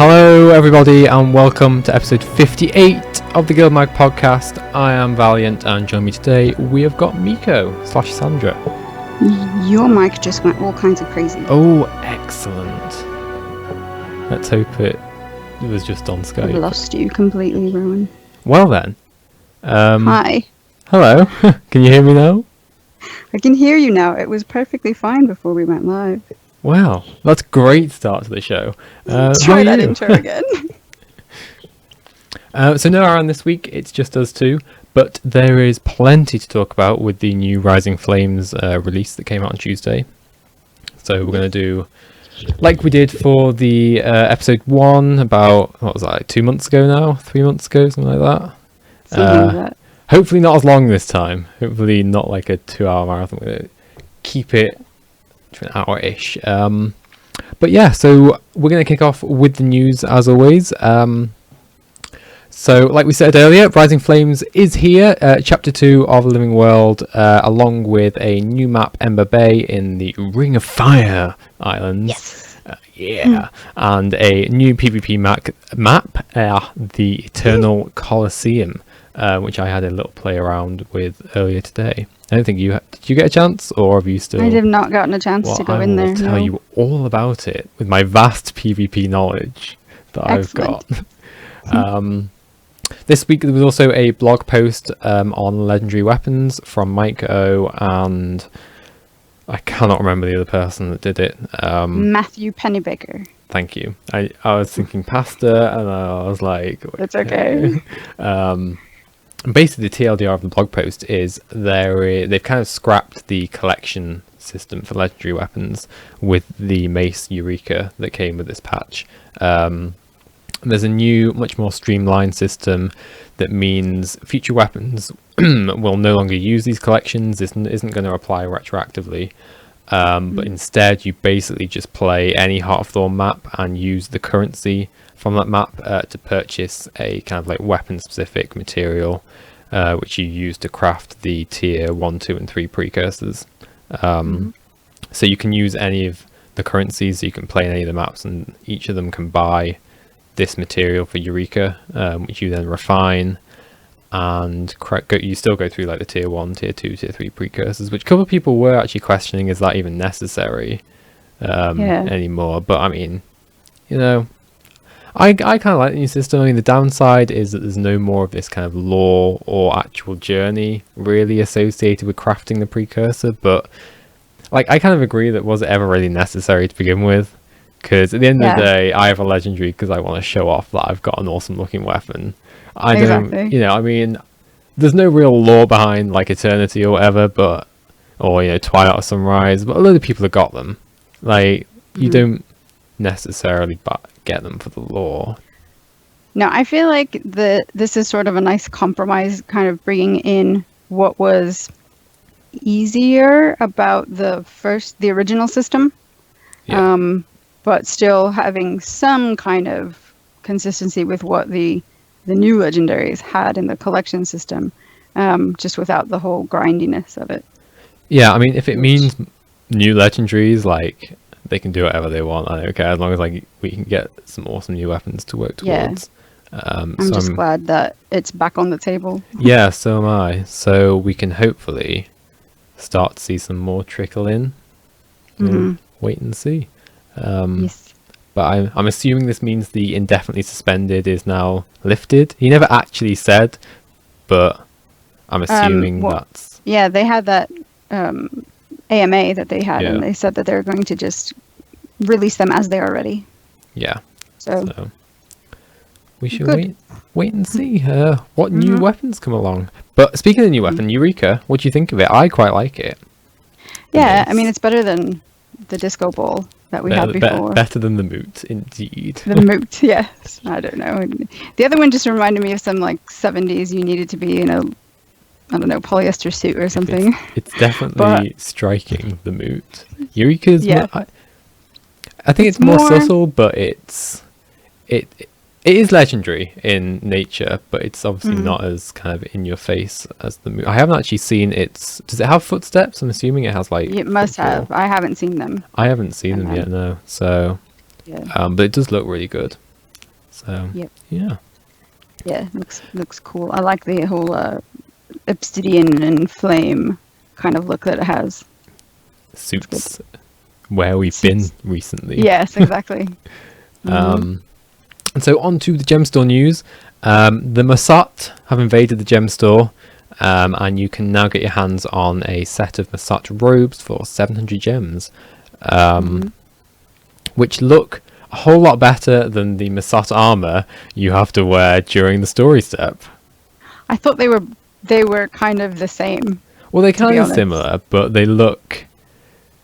Hello everybody and welcome to episode 58 of the GuildMag podcast. I am Valiant and join me today we have got Miko / Sandra. Your mic just went all kinds of crazy. Oh, excellent. Let's hope it was just on Skype. I've lost you completely, Rowan. Well then. Hi. Hello. Can you hear me now? I can hear you now. It was perfectly fine before we went live. Wow, that's a great start to the show. Try that intro again. So no Aaron this week, it's just us two, but there is plenty to talk about with the new Rising Flames release that came out on Tuesday. So we're going to do, like we did for the episode 1 about, what was that, like 2 months ago now? 3 months ago, something like that? Something like that. Hopefully not as long this time. Hopefully not like a 2-hour marathon. We're going to keep it to an hour-ish. But yeah, so we're going to kick off with the news as always. So like we said earlier, Rising Flames is here, chapter 2 of Living World, along with a new map, Ember Bay, in the Ring of Fire Islands. Yes. And a new PvP map, the Eternal Colosseum, which I had a little play around with earlier today. I don't think you did you get a chance, or have you still? I have not gotten a chance to go in there. I will tell you all about it with my vast PvP knowledge that Excellent. I've got. This week there was also a blog post on legendary weapons from Miko, and I cannot remember the other person that did it. Matthew Pennybaker. Thank you. I was thinking pasta, and I was like, It's okay. Basically, the TLDR of the blog post is they've kind of scrapped the collection system for legendary weapons with the mace Eureka that came with this patch. There's a new, much more streamlined system that means future weapons will no longer use these collections. This isn't going to apply retroactively, but instead you basically just play any Heart of Thorn map and use the currency from that map to purchase a kind of like weapon specific material which you use to craft the tier 1, 2 and 3 precursors. So you can use any of the currencies, so you can play in any of the maps, and each of them can buy this material for Eureka, which you then refine, and you still go through like the tier 1, tier 2, tier 3 precursors, which a couple of people were actually questioning, is that even necessary anymore? But I mean, you know, I kind of like the new system. I mean, the downside is that there's no more of this kind of lore or actual journey really associated with crafting the precursor, but like I kind of agree that was it ever really necessary to begin with, because at the end of the day I have a legendary because I want to show off that I've got an awesome looking weapon. I don't, you know, I mean, there's no real lore behind like Eternity or whatever, but, or, you know, Twilight or Sunrise, but a lot of people have got them. Like, you don't necessarily get them for the lore. No, I feel like this is sort of a nice compromise, kind of bringing in what was easier about the original system, but still having some kind of consistency with what the new legendaries had in the collection system, just without the whole grindiness of it. Yeah, I mean, if it means new legendaries, like, they can do whatever they want. I don't care, as long as like we can get some awesome new weapons to work towards. I'm just glad that it's back on the table. Yeah, so am I. So we can hopefully start to see some more trickle in. Wait and see. Yes. But I'm assuming this means the indefinitely suspended is now lifted. He never actually said, but I'm assuming that's... Yeah, they had that AMA that they had, and they said that they're going to just release them as they are ready. Yeah. So we should wait and see what new weapons come along. But speaking of new weapon, Eureka, what do you think of it? I quite like it. Yeah, I mean, it's better than the disco ball that we had before. Better than the moot, indeed. The moot, yes. I don't know. The other one just reminded me of some like 70s. You needed to be in a, I don't know, polyester suit or something. It's definitely striking, the moot. Eureka's, I think it's more subtle, but it is legendary in nature, but it's obviously not as kind of in your face as the moot. I haven't actually seen does it have footsteps? I'm assuming it has like... It must have. I haven't seen them. I haven't seen them yet, no. So, but it does look really good. So Yep. yeah, Yeah, looks cool. I like the whole obsidian and flame kind of look that it has. suits where we've been recently. Yes, exactly. And so on to the gem store news. The Masat have invaded the gem store, and you can now get your hands on a set of Masat robes for 700 gems, which look a whole lot better than the Masat armor you have to wear during the story step. I thought they were kind of the same. Well, they're kind of honest. similar, but they look.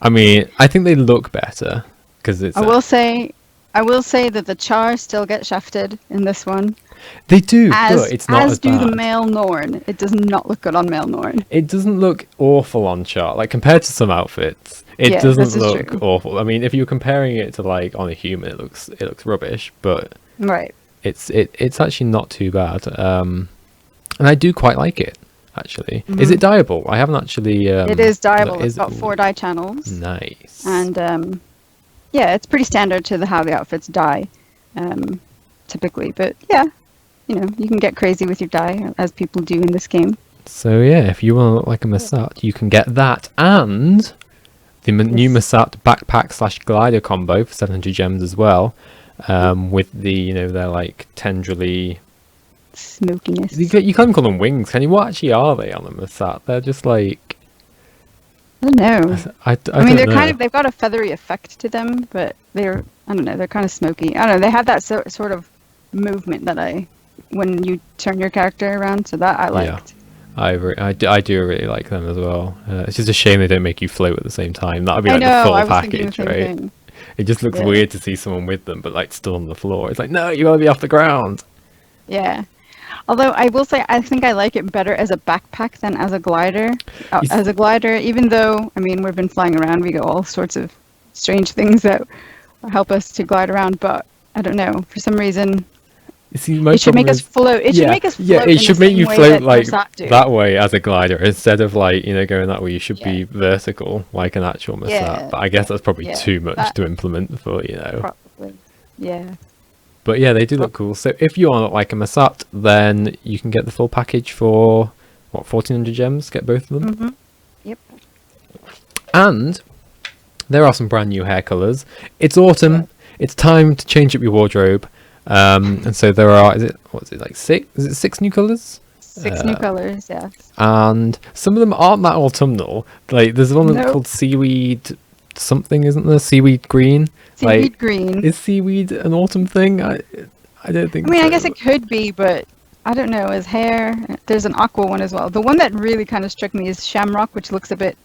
I mean, I think they look better because it's. I will say that the char still get shafted in this one. They do, As but it's not as do the bad. male Norn. It does not look good on male Norn. It doesn't look awful on chart, like compared to some outfits. It Yeah, this doesn't is look true. awful. I mean, if you're comparing it to like on a human, it looks rubbish, but Right. it's actually not too bad. And I do quite like it actually. Is it dyeable? I haven't actually. It is dyeable. It's is got 4 dye channels. Nice. And yeah, it's pretty standard to how the outfits dye, typically. But yeah, you can get crazy with your dye, as people do in this game. So yeah, if you want to look like a Masat, you can get that and the new Masat backpack / glider combo for 700 gems as well. With the they're like tendrily Smokiness. you can't even call them wings, can you? What actually are they on a Masat? They're just like I don't know. I mean, don't know. they've got a feathery effect to them, but I don't know, they're kind of smoky. I don't know, they have that sort of movement that when you turn your character around, so that I liked. I do really like them as well. It's just a shame they don't make you float at the same time. That would be I like know, the full I was thinking the package, same right? thing. It just looks Yeah. weird to see someone with them, but like still on the floor. It's like, no, you gotta be off the ground. Yeah. Although I will say, I think I like it better as a backpack than as a glider. As a glider, even though, I mean, we've been flying around, we got all sorts of strange things that help us to glide around, but I don't know, for some reason, You see, my it should make problem us is- float. It should make us float. Yeah, in it the should make same you way float that like Masat do. that way as a glider instead of like going that way. You should be Yeah. vertical like an actual Masat. Yeah, But I guess that's probably yeah, too much that- to implement for Probably. Yeah. But yeah, they do look cool. So if you want like a Masat, then you can get the full package for what 1400 gems. Get both of them. Mm-hmm. Yep. And there are some brand new hair colors. It's autumn. It's time to change up your wardrobe. And so there are. What's it like 6? Is it 6 new colors? 6 new colors, yes. And some of them aren't that autumnal. Like there's one Nope. called seaweed something, isn't there? Seaweed green. Seaweed Like, green. is seaweed an autumn thing? I don't think. I mean, I so. guess it could be, but I don't know. As hair, there's an aqua one as well. The one that really kind of struck me is shamrock, which looks a bit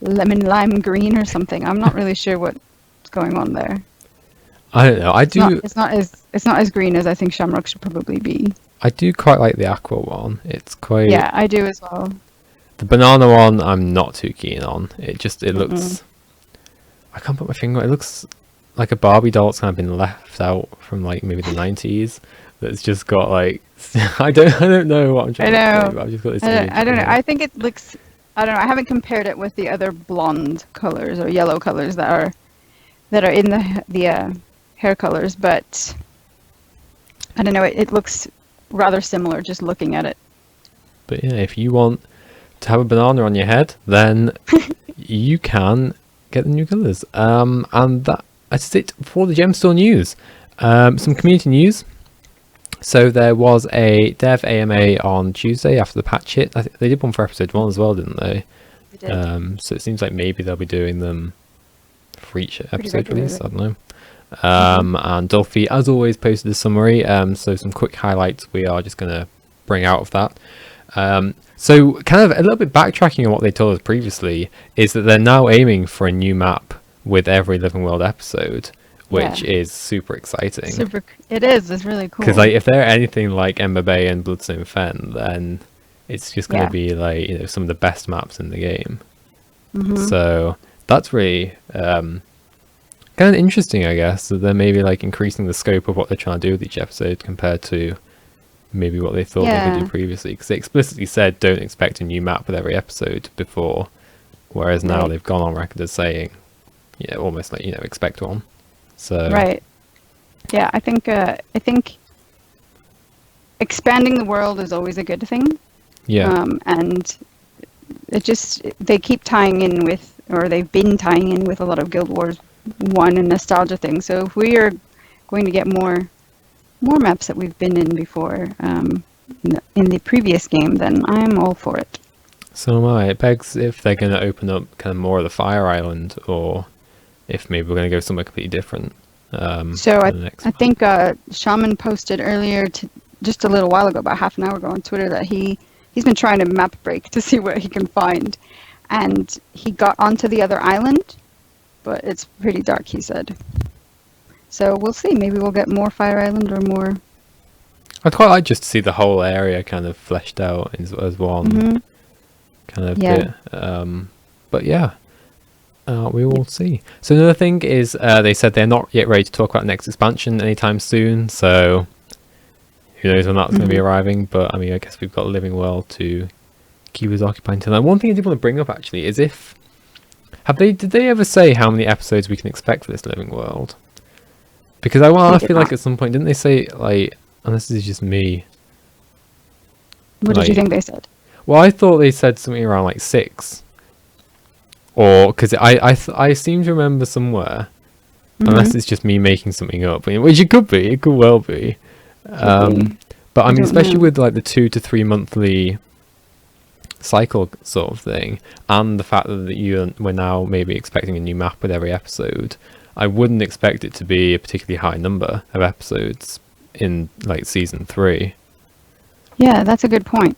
lemon lime green or something. I'm not really sure what's going on there. I don't know. It's not as green as I think shamrock should probably be. I do quite like the aqua one. It's quite. Yeah, I do as well. The banana one, I'm not too keen on. It looks. I can't put my finger on it. It looks like a Barbie doll that's kind of been left out from like maybe the 90s. That's just got like. I don't know what I'm trying to say, but I've just got this image I don't know. of it. I think it looks. I don't know. I haven't compared it with the other blonde colors or yellow colors that are in the hair colors, but I don't know. It looks rather similar just looking at it. But yeah, if you want to have a banana on your head, then you can get the new colours. And that's it for the Gemstore news. Some community news. So there was a dev AMA on Tuesday after the patch hit. I think they did one for episode 1 as well, didn't they? They did. So it seems like maybe they'll be doing them for each episode regularly. release. I don't know. And Dolphy, as always, posted a summary. So some quick highlights we are just going to bring out of that. So kind of a little bit backtracking on what they told us previously is that they're now aiming for a new map with every Living World episode, which is super exciting. It is. It's really cool. Because like if they're anything like Ember Bay and Bloodstone Fen, then it's just going to be like some of the best maps in the game. So that's really kind of interesting, I guess. That they're maybe like increasing the scope of what they're trying to do with each episode compared to maybe what they thought they could do previously. Because they explicitly said don't expect a new map with every episode before, whereas now they've gone on record as saying, almost like expect one. So Yeah, I think expanding the world is always a good thing. Yeah. And they keep tying in with, or they've been tying in with a lot of Guild Wars 1 and nostalgia things. So if we are going to get more maps that we've been in before in the previous game, then I'm all for it. So am I. It begs if they're going to open up kind of more of the Fire Island, or if maybe we're going to go somewhere completely different. So I think Shaman posted earlier, just a little while ago, about half an hour ago on Twitter, that he's been trying to map break to see what he can find, and he got onto the other island, but it's pretty dark, he said. So we'll see. Maybe we'll get more Fire Island or more. I'd quite like just to see the whole area kind of fleshed out as one kind of bit. But yeah, we will see. So another thing is they said they're not yet ready to talk about the next expansion anytime soon. So who knows when that's going to be arriving. But I mean, I guess we've got Living World to keep us occupied until then. One thing I did want to bring up actually is did they ever say how many episodes we can expect for this Living World? Because I feel like at some point, didn't they say, like, and this is just me. What did you think they said? Well, I thought they said something around like 6. Or, because I seem to remember somewhere, unless it's just me making something up, which it could well be. But I mean, especially with like the 2 to 3 monthly cycle sort of thing, and the fact that we're now maybe expecting a new map with every episode, I wouldn't expect it to be a particularly high number of episodes in like season 3. Yeah, that's a good point.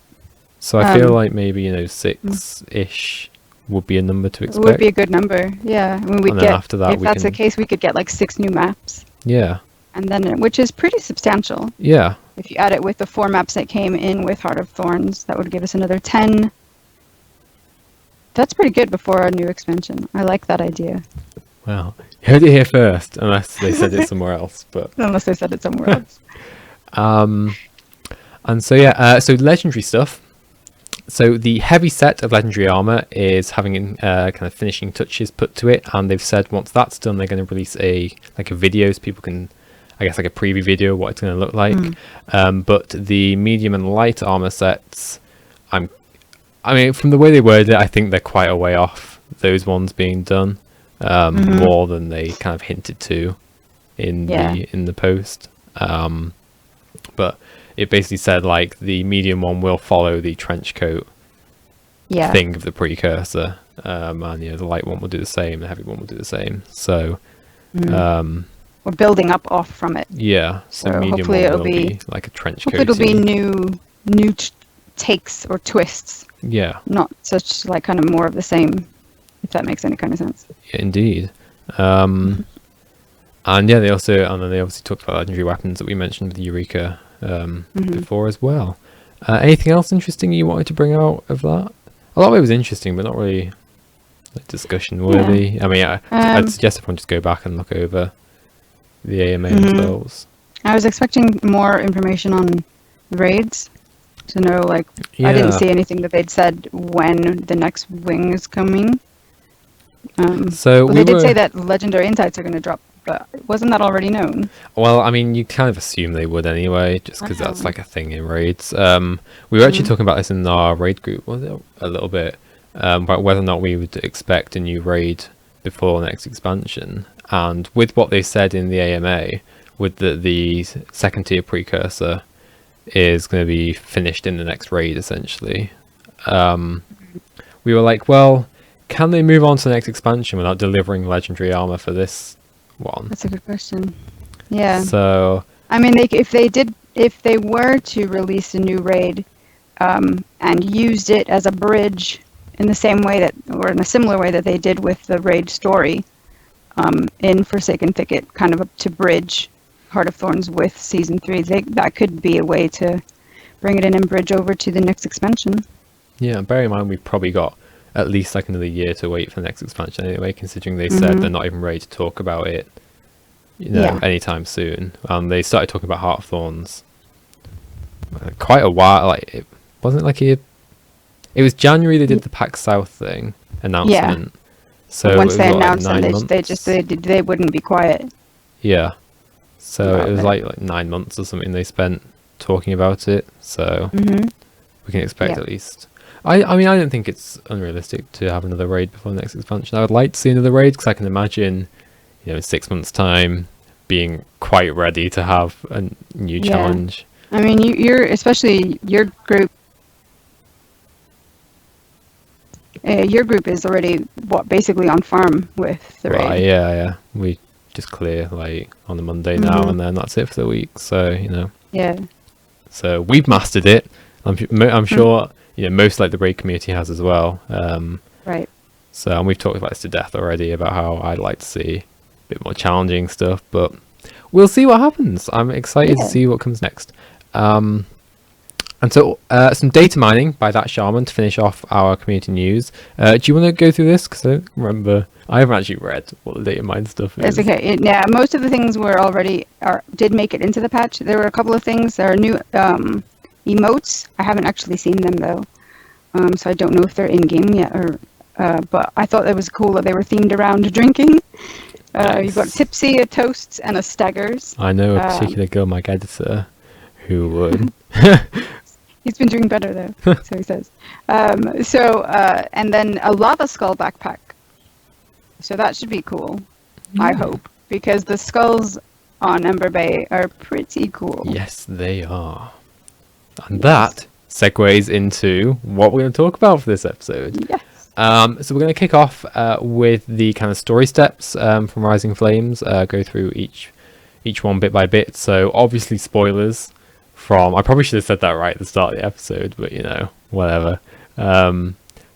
So I feel like maybe 6-ish would be a number to expect. It would be a good number. Yeah, I mean, after that, if that's the case, we could get like 6 new maps. Yeah. And then, which is pretty substantial. Yeah. If you add it with the 4 maps that came in with Heart of Thorns, that would give us another 10. That's pretty good before our new expansion. I like that idea. Well, you heard it here first, unless they said it somewhere else. But unless they said it somewhere else. And so yeah, so legendary stuff. So the heavy set of legendary armor is having kind of finishing touches put to it, and they've said once that's done, they're going to release a video so people can, I guess, like a preview video of what it's going to look like. But the medium and light armor sets, I mean, from the way they worded it, I think they're quite a way off those ones being done, more than they kind of hinted to in the post. But it basically said like the medium one will follow the trench coat thing of the precursor, and the light one will do the same, the heavy one will do the same. So we're building up off from it. Yeah, so medium hopefully one will be like a trench coat. Hopefully it'll be new takes or twists. Yeah. Not such like kind of more of the same, if that makes any kind of sense. Yeah, indeed. And yeah, they obviously talked about legendary weapons that we mentioned with the Eureka before as well. Anything else interesting you wanted to bring out of that? A lot of it was interesting, but not really like discussion worthy. I mean, I'd suggest everyone just go back and look over the AMA themselves. I was expecting more information on the raids. To know, like, I didn't see anything that they'd said when the next wing is coming. So they did say that legendary insights are going to drop, but wasn't that already known? Well, I mean, you kind of assume they would anyway, just because that's like a thing in raids. We were actually talking about this in our raid group, was it, a little bit, about whether or not we would expect a new raid before the next expansion. And with what they said in the AMA, with the second tier precursor is going to be finished in the next raid, essentially. We were like, well, can they move on to the next expansion without delivering legendary armor for this one? That's a good question. Yeah. So I mean, if they were to release a new raid and used it as a bridge in the same way that, or in a similar way that they did with the raid story in Forsaken Thicket, kind of to bridge Heart of Thorns with Season 3, that could be a way to bring it in and bridge over to the next expansion. Yeah, bear in mind we've probably got at least like another year to wait for the next expansion anyway, considering they said they're not even ready to talk about it anytime soon. They started talking about Heart of Thorns quite a while, like it wasn't like it was January they did the PAX South thing announcement. So once they announced it, they wouldn't be quiet. Yeah. So about it was it. like 9 months or something they spent talking about it. So we can expect Yeah. at least. I mean, I don't think it's unrealistic to have another raid before the next expansion. I would like to see another raid because I can imagine, in 6 months' time, being quite ready to have a new Yeah. challenge. I mean, you're especially your group. Your group is already basically on farm with the raid. Right, yeah. We just clear like on a Monday now, and then that's it for the week. So Yeah. so we've mastered it. I'm sure most like the raid community has as well. Right. So, and we've talked about this to death already about how I'd like to see a bit more challenging stuff, but we'll see what happens. I'm excited to see what comes next. And so some data mining by that shaman to finish off our community news. Do you want to go through this? Because I don't remember. I haven't actually read what the data mine stuff is. It's okay. Yeah, most of the things did make it into the patch. There were a couple of things. There are new emotes. I haven't actually seen them though, so I don't know if they're in game yet. But I thought it was cool that they were themed around drinking. Nice. You've got tipsy, a toasts, and a staggers. I know a particular GuildMag editor who would. He's been doing better though, so he says. And then a lava skull backpack. So that should be cool, I hope, because the skulls on Ember Bay are pretty cool. Yes, they are. And that segues into what we're going to talk about for this episode. Yes. So we're going to kick off with the kind of story steps from Rising Flames, go through each one bit by bit. So obviously spoilers from, I probably should have said that right at the start of the episode, but whatever.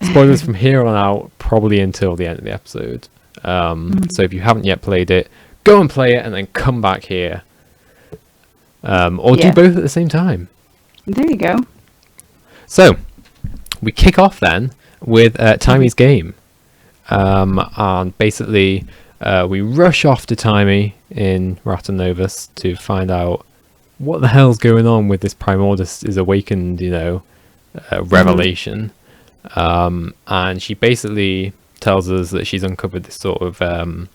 Spoilers from here on out, probably until the end of the episode. So if you haven't yet played it, go and play it and then come back here. Or do both at the same time. There you go. So we kick off then with Timey's game. And basically we rush off to Timey in Ratanovus to find out what the hell's going on with this Primordus is awakened, revelation. And she basically tells us that she's uncovered this sort of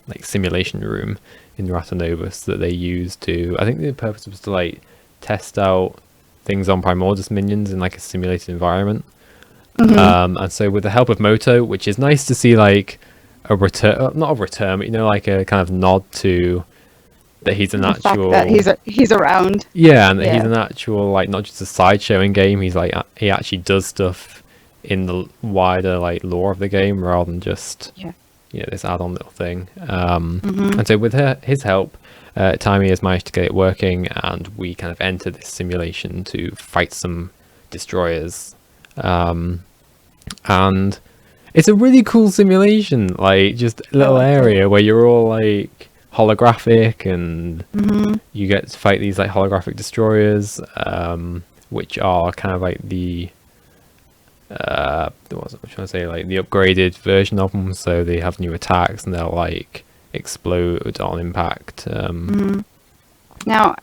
like simulation room in Ratanovus that they use to, I think the purpose was to like test out things on Primordus minions in like a simulated environment. And so with the help of Moto, which is nice to see like a return, not a return, but like a kind of nod to that he's an actual, fact that he's around. Yeah, and that he's an actual, like, not just a sideshow in game. He's like, he actually does stuff in the wider like lore of the game rather than just this add-on little thing. And so with his help, Timey has managed to get it working, and we kind of enter this simulation to fight some destroyers. And it's a really cool simulation, like just a little area where you're all like holographic, and you get to fight these like holographic destroyers, which are kind of like the what was I trying to say, like the upgraded version of them, so they have new attacks and they'll like explode on impact. Now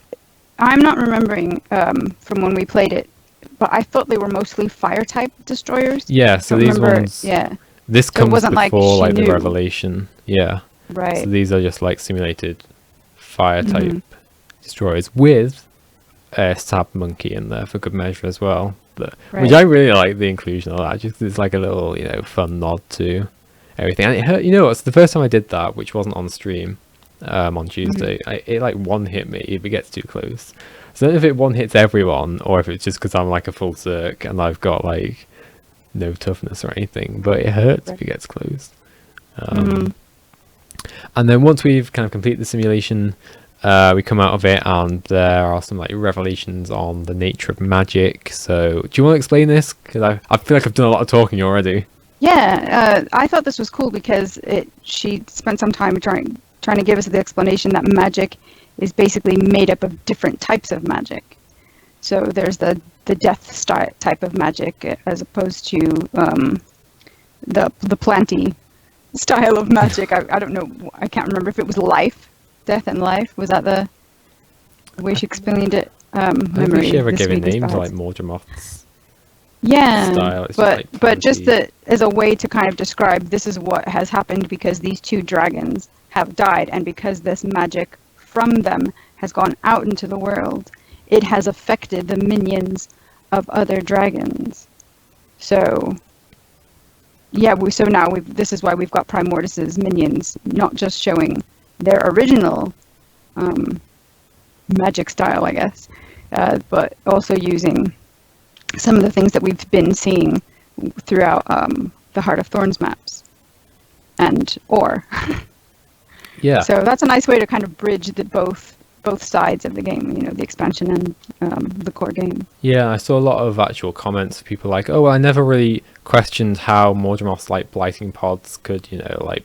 I'm not remembering from when we played it, but I thought they were mostly fire type destroyers. Yeah, so these ones, this So it comes wasn't like before she like the knew. revelation. Yeah, Right. so these are just like simulated fire type destroyers with a stab monkey in there for good measure as well. But which I really like the inclusion of that, just 'cause it's like a little fun nod to everything. And it hurt, it's the first time I did that, which wasn't on stream on Tuesday. It like one hit me if it gets too close. So I don't know if it one hits everyone or if it's just because I'm like a full circ and I've got like no toughness or anything, but it hurts if it gets close. And then once we've kind of completed the simulation, we come out of it and there are some like revelations on the nature of magic. So do you want to explain this? Because I feel like I've done a lot of talking already. Yeah, I thought this was cool because she spent some time trying to give us the explanation that magic is basically made up of different types of magic. So there's the death type of magic as opposed to the planty style of magic. I don't know, I can't remember if it was death and life. Was that the way she explained it? I don't think she ever gave a name to like Morgemoth's style. It's but just as a way to kind of describe this is what has happened because these two dragons have died, and because this magic from them has gone out into the world, it has affected the minions of other dragons. So yeah, so now this is why we've got Primordus's minions not just showing their original magic style, I guess, but also using some of the things that we've been seeing throughout the Heart of Thorns maps and Ore. Yeah. So that's a nice way to kind of bridge both sides of the game, you know, the expansion and the core game. Yeah, I saw a lot of actual comments of people like, oh, well, I never really questioned how Mordremoth's like blighting pods could, you know, like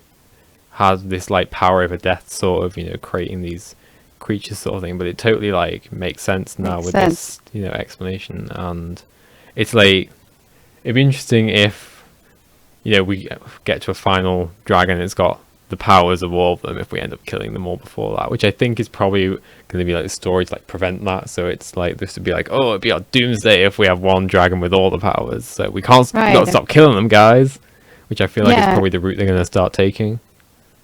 have this like power over death sort of, you know, creating these creatures sort of thing, but it totally like makes sense now with this, you know, explanation. And it's like, it'd be interesting if, you know, we get to a final dragon that's got the powers of all of them, if we end up killing them all before that, which I think is probably going to be like the story to like prevent that. So it's like, this would be like, oh, it'd be our doomsday if we have one dragon with all the powers, so we can't not stop killing them, guys, which I feel like is probably the route they're going to start taking.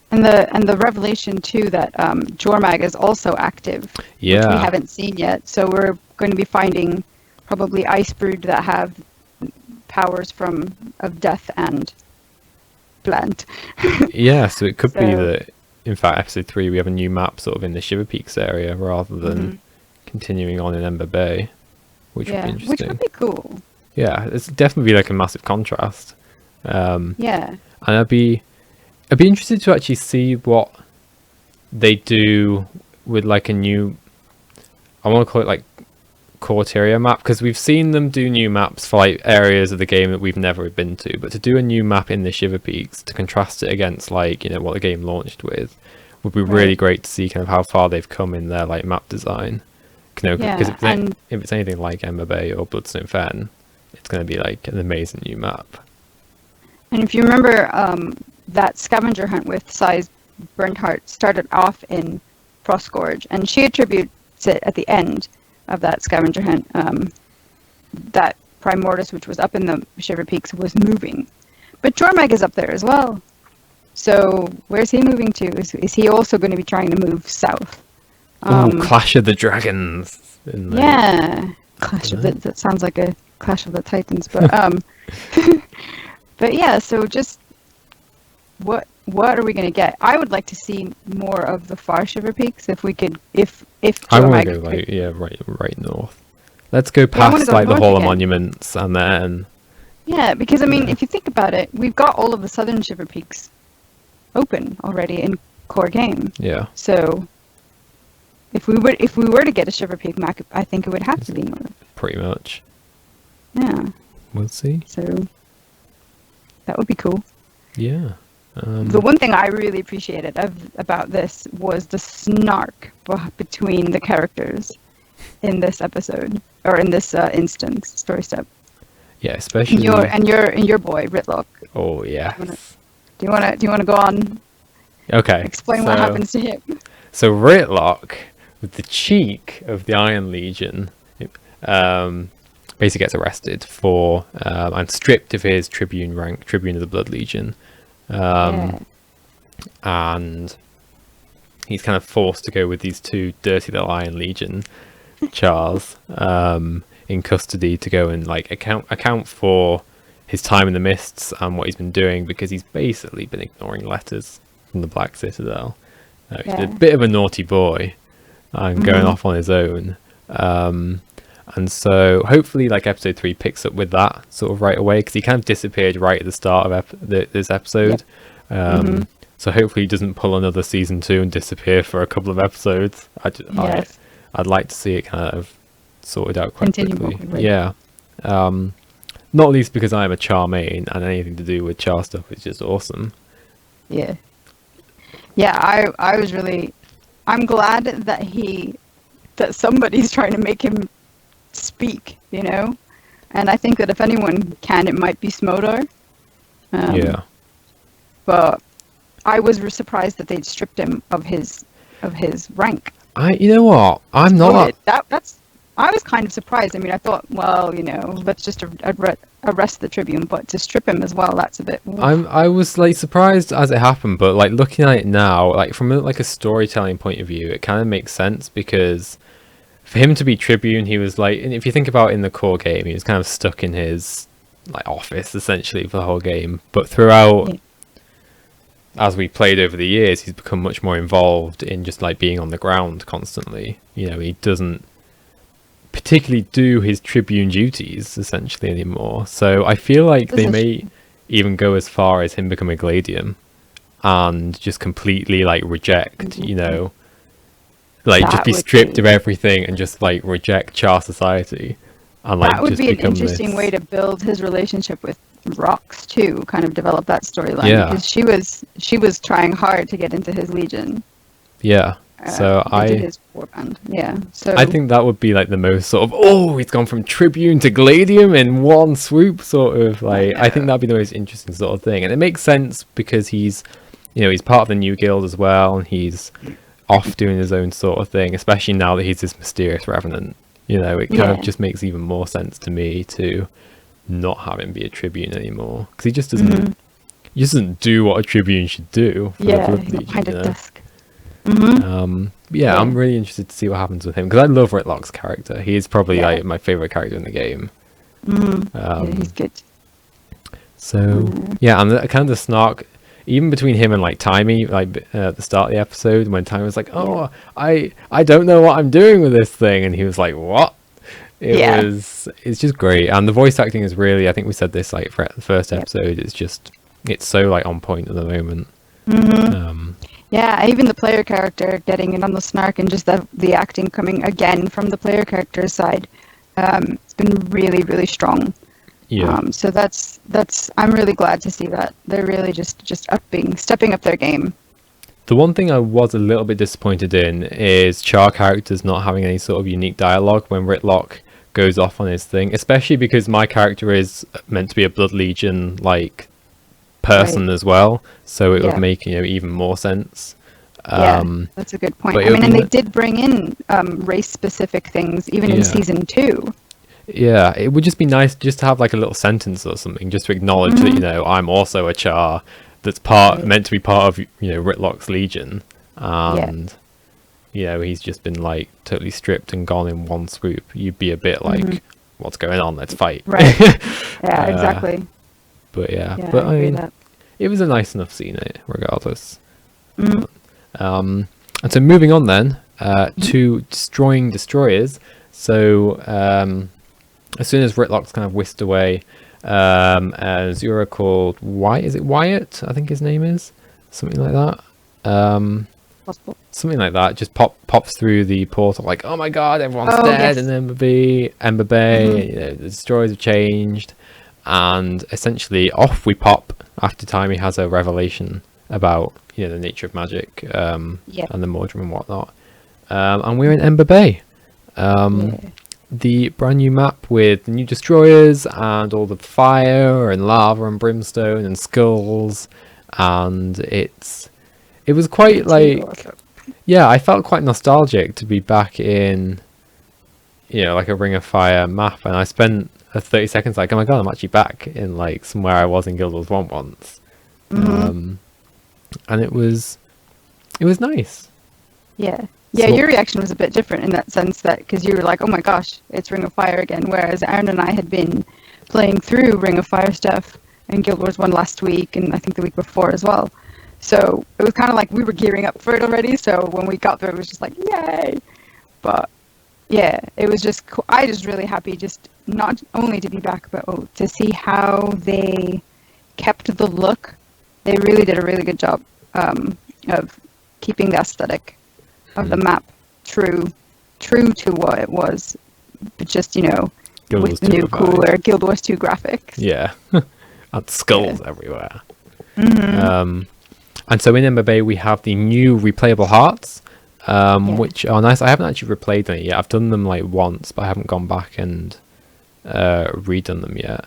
And the revelation too that GuildMag is also active, which we haven't seen yet. So we're going to be finding probably ice brood that have powers of death and plant. Yeah, so it could be that, in fact, episode 3 we have a new map sort of in the Shiver Peaks area rather than continuing on in Ember Bay, which would be interesting. Which would be cool. Yeah, it's definitely like a massive contrast. And I'd be interested to actually see what they do with like a new, I want to call it like Corteria map, because we've seen them do new maps for like areas of the game that we've never been to, but to do a new map in the Shiver Peaks to contrast it against like, you know, what the game launched with would be really great to see kind of how far they've come in their like map design, you know, because if it's anything like Ember Bay or Bloodstone Fen, it's going to be like an amazing new map. And if you remember, that scavenger hunt with Size Bernhardt started off in Frostgorge, and she attributes it at the end of that scavenger hunt that Primordus, which was up in the Shiver Peaks, was moving. But GuildMag is up there as well. So where's he moving to? Is he also going to be trying to move south? Clash of the Dragons. Clash of that sounds like a Clash of the Titans, but but yeah, so just what are we going to get? I would like to see more of the far Shiver Peaks if we could, if I want to go like right north. Let's go past like the Hall of Monuments and then because I mean, if you think about it, we've got all of the southern Shiver Peaks open already in core game. Yeah. So if we were to get a Shiver Peak map, I think it would have to be north. Pretty much. Yeah. We'll see. So that would be cool. Yeah. The one thing I really appreciated about this was the snark between the characters in this episode, or in this story step. Yeah, especially your boy Ritlock. Oh yeah. Do you wanna go on? Okay. Explain what happens to him. So Ritlock, with the cheek of the Iron Legion, basically gets arrested for and stripped of his tribune rank, Tribune of the Blood Legion. And he's kind of forced to go with these two dirty little Iron Legion chars in custody to go and like account for his time in the Mists and what he's been doing, because he's basically been ignoring letters from the Black Citadel. He's a bit of a naughty boy and going off on his own. And so hopefully like episode 3 picks up with that sort of right away, because he kind of disappeared right at the start of this episode. So hopefully he doesn't pull another season 2 and disappear for a couple of episodes. I'd like to see it kind of sorted out quite quickly. Yeah. Not least because I'm a char main, and anything to do with char stuff is just awesome. Yeah. I was really, I'm glad that somebody's trying to make him speak, you know, and I think that if anyone can, it might be Smodar. But I was surprised that they'd stripped him of his rank. You know what? I'm not. I was kind of surprised. I mean, I thought, well, let's just arrest the Tribune, but to strip him as well, that's a bit. I was like surprised as it happened, but like looking at it now, like from a storytelling point of view, it kind of makes sense because for him to be Tribune, he was like, and if you think about it in the core game, he was kind of stuck in his like office essentially for the whole game. But throughout, as we played over the years, he's become much more involved in just like being on the ground constantly. He doesn't particularly do his Tribune duties essentially anymore. So I feel like they may even go as far as him becoming Gladium and just completely like reject, like just be stripped of everything and just like reject Char society. And like that would just be an interesting way to build his relationship with Rox too, kind of develop that storyline, because she was trying hard to get into his Legion. Yeah. So his warband. Yeah. So I think that would be like the most sort of he's gone from Tribune to Gladium in one swoop sort of like. I think that'd be the most interesting sort of thing, and it makes sense because he's part of the new guild as well, and he's off doing his own sort of thing, especially now that he's this mysterious revenant. It kind of just makes even more sense to me to not have him be a Tribune anymore, because he just doesn't do what a Tribune should do for the Blood Legion. Desk. I'm really interested to see what happens with him, because I love Ritlock's character. He is probably like my favorite character in the game. He's good. So and the kind of the snark even between him and like Timey, like at the start of the episode, when Timey was like, I don't know what I'm doing with this thing, and he was like, what? It's just great. And the voice acting is really, I think we said this like for the first episode, it's so like on point at the moment. Even the player character getting in on the snark, and just the acting coming again from the player character's side, it's been really, really strong. So that's I'm really glad to see that they're really just stepping up their game. The one thing I was a little bit disappointed in is Char characters not having any sort of unique dialogue when Ritlock goes off on his thing, especially because my character is meant to be a Blood Legion like person as well, so it would make even more sense. That's a good point. I mean, and they did bring in race specific things even in season 2. Yeah, it would just be nice just to have like a little sentence or something, just to acknowledge that I'm also a Char that's meant to be part of Ritlock's Legion, and he's just been like totally stripped and gone in one swoop. You'd be a bit like, what's going on? Let's fight. Right. Exactly. But I mean, it was a nice enough scene, regardless. And so moving on then to destroying destroyers. So as soon as Ritlock's kind of whisked away, Zura called Wyatt, I think his name is, something like that. Possible. Something like that. Just pops through the portal like, oh my god, everyone's dead in Ember Bay. The destroyers have changed, and essentially off we pop after Timey has a revelation about the nature of magic and the Mordrim and whatnot, and we're in Ember Bay. The brand new map with the new destroyers and all the fire and lava and brimstone and skulls, and it was quite like I felt quite nostalgic to be back in like a Ring of Fire map, and I spent 30 seconds like, oh my god, I'm actually back in like somewhere I was in Guild Wars 1 once. And it was nice. Yeah, your reaction was a bit different in that sense, that because you were like, oh my gosh, it's Ring of Fire again, whereas Aaron and I had been playing through Ring of Fire stuff in Guild Wars 1 last week, and I think the week before as well. So it was kind of like we were gearing up for it already, so when we got there, it was just like, yay! But yeah, it was just cool. I was really happy just not only to be back, but to see how they kept the look. They really did a really good job of keeping the aesthetic of the map true to what it was, but just with the new cooler Guild Wars 2 graphics. And skulls everywhere. And so in Ember Bay we have the new replayable hearts, which are nice. I haven't actually replayed them yet. I've done them like once, but I haven't gone back and redone them yet.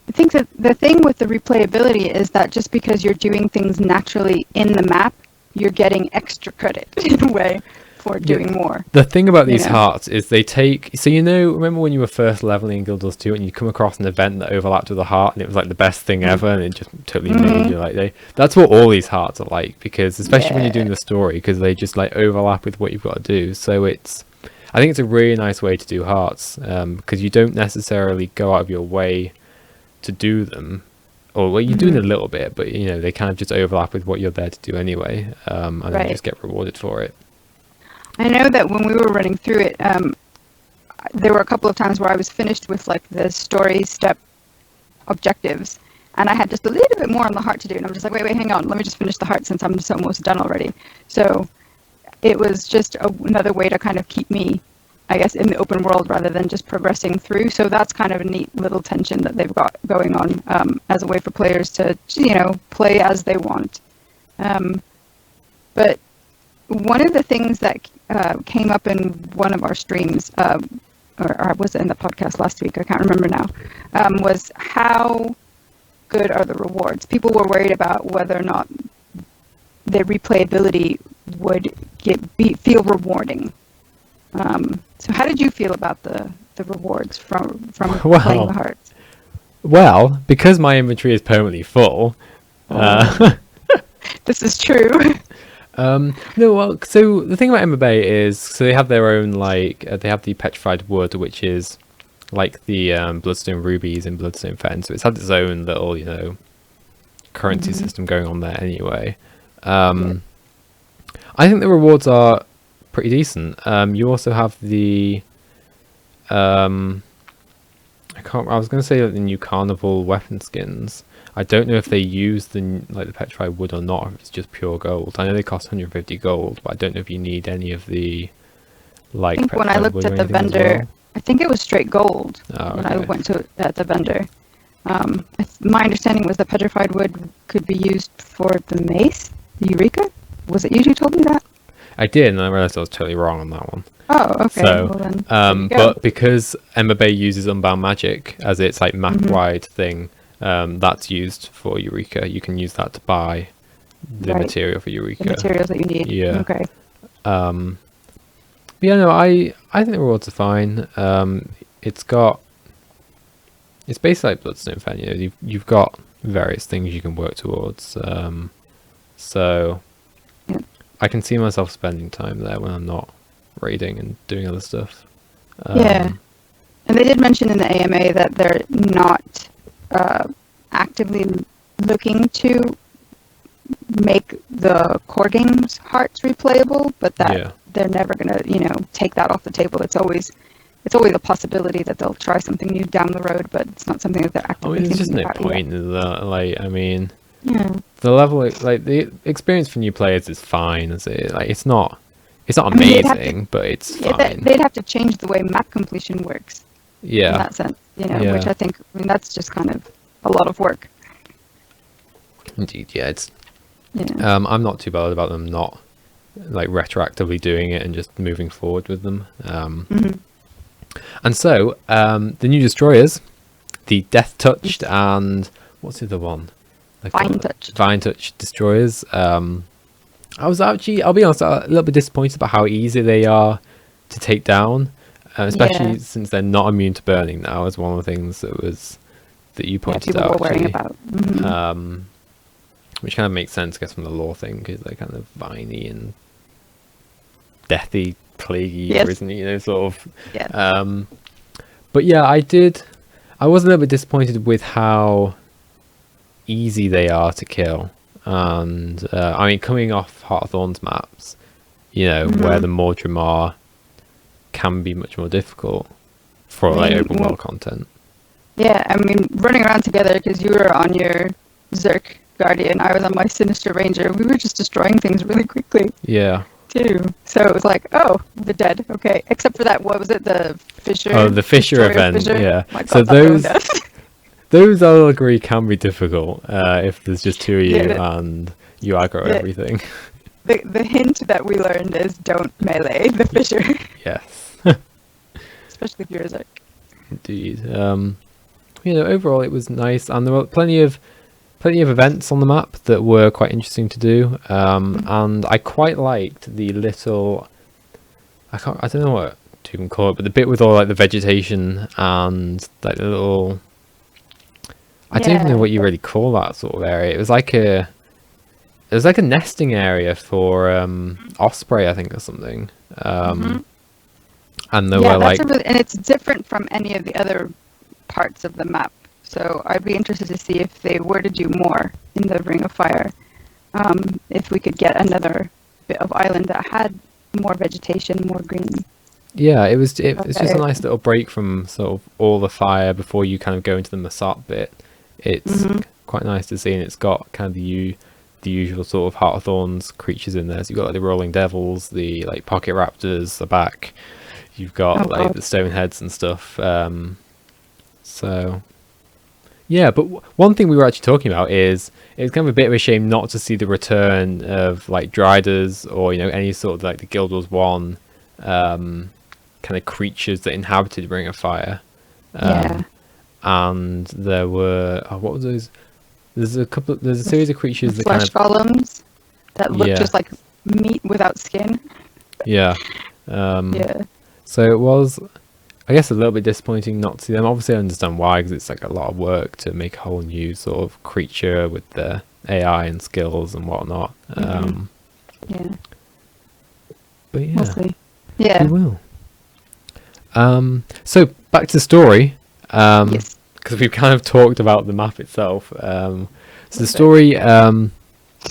I think that the thing with the replayability is that just because you're doing things naturally in the map, you're getting extra credit in a way before doing more. The thing about these know? hearts is they take, so remember when you were first leveling in Guild Wars 2 and you come across an event that overlapped with a heart and it was like the best thing ever and it just totally made you like, that's what all these hearts are like, because especially when you're doing the story, because they just like overlap with what you've got to do. So I think it's a really nice way to do hearts, because you don't necessarily go out of your way to do them, or well, you're doing a little bit, but they kind of just overlap with what you're there to do anyway, and then you just get rewarded for it. I know that when we were running through it, there were a couple of times where I was finished with like the story step objectives, and I had just a little bit more on the heart to do, and I'm just like, wait, hang on, let me just finish the heart since I'm just almost done already. So it was just another way to kind of keep me, I guess, in the open world rather than just progressing through. So that's kind of a neat little tension that they've got going on, as a way for players to, play as they want. But one of the things that came up in one of our streams, or was it in the podcast last week? I can't remember now, was how good are the rewards? People were worried about whether or not the replayability would feel rewarding. So how did you feel about the rewards from playing the hearts? Well, because my inventory is permanently full. This is true. No, well, so the thing about Ember Bay is, so they have their own, like, they have the petrified wood, which is like the bloodstone rubies in Bloodstone Fen, so it's had its own little, currency system going on there anyway. I think the rewards are pretty decent. You also have the I was going to say the new carnival weapon skins. I don't know if they use the petrified wood or not, if it's just pure gold. I know they cost 150 gold, but I don't know if you need any of the I think when I looked at the vendor, I think it was straight gold when I went to at the vendor. My understanding was that petrified wood could be used for the mace, the Eureka. Was it you who told me that? I did, and I realized I was totally wrong on that one. Oh, okay. So, well, then, but because Ember Bay uses Unbound Magic as its like map-wide thing, that's used for Eureka. You can use that to buy the material for Eureka. The materials that you need. Yeah. Okay. Yeah, no, I think the rewards are fine. It's basically like Bloodstone Fen. You've got various things you can work towards. So I can see myself spending time there when I'm not raiding and doing other stuff. Yeah, and they did mention in the AMA that they're not actively looking to make the core games hearts replayable, but that they're never gonna, take that off the table. It's always a possibility that they'll try something new down the road, but it's not something that they're actively there's just thinking no about point in that. Yeah. The level, the experience for new players is fine. It's not amazing, but it's fine. They'd have to change the way map completion works. Yeah. In that sense, which I think, that's just kind of a lot of work. Indeed, yeah. I'm not too bothered about them not retroactively doing it and just moving forward with them. And so the new destroyers, the Death Touched and what's the other one? Vine Touch destroyers. I was actually, I'll be honest, a little bit disappointed about how easy they are to take down, especially since they're not immune to burning now, is one of the things that you pointed out. People were worrying about. Which kind of makes sense, I guess, from the lore thing, because they're kind of viney and deathy, plaguey, isn't it? Sort of. Yeah. But yeah, I was a little bit disappointed with how easy they are to kill. And coming off Heart of Thorns maps, where the Mordrimar can be much more difficult for open world content. Yeah, running around together, because you were on your Zerk Guardian, I was on my Sinister Ranger. We were just destroying things really quickly. Yeah. Too. So it was like, oh, the dead. Okay, except for that. What was it? The Fisher. Oh, the Fisher event. Fisher? Yeah. My God, so those I'll agree can be difficult if there's just two of you and you aggro everything. The hint that we learned is don't melee the Fisher. Yes. Especially if you're a Zerk. Indeed. Overall it was nice, and there were plenty of events on the map that were quite interesting to do. And I quite liked the little I don't know what to even call it, but the bit with all like the vegetation and like the little, I don't even know Yeah. what you really call that sort of area. It was like a nesting area for osprey, I think, or something. And there Yeah, were like, and it's different from any of the other parts of the map. So I'd be interested to see if they were to do more in the Ring of Fire. If we could get another bit of island that had more vegetation, more green. yeah, it's just a Okay. nice little break from sort of all the fire before you kind of go into the Masat bit. It's quite nice to see, and it's got kind of the usual sort of Heart of Thorns creatures in there. So you've got like the Rolling Devils, the like Pocket Raptors, the back. You've got Oh like god. the Stoneheads and stuff. So yeah, but one thing we were actually talking about is it's kind of a bit of a shame not to see the return of like Driders or any sort of like the Guild Wars 1 kind of creatures that inhabited Ring of Fire. Yeah. And there were what was those? There's a series of creatures that kind Flesh of golems that look yeah just like meat without skin. yeah. Yeah. So it was, I guess, a little bit disappointing not to see them. Obviously, I understand why, because it's like a lot of work to make a whole new sort of creature with the AI and skills and whatnot. Yeah. But yeah, We'll see. Yeah. we will. So back to the story, Yes. because we've kind of talked about the map itself. So the story,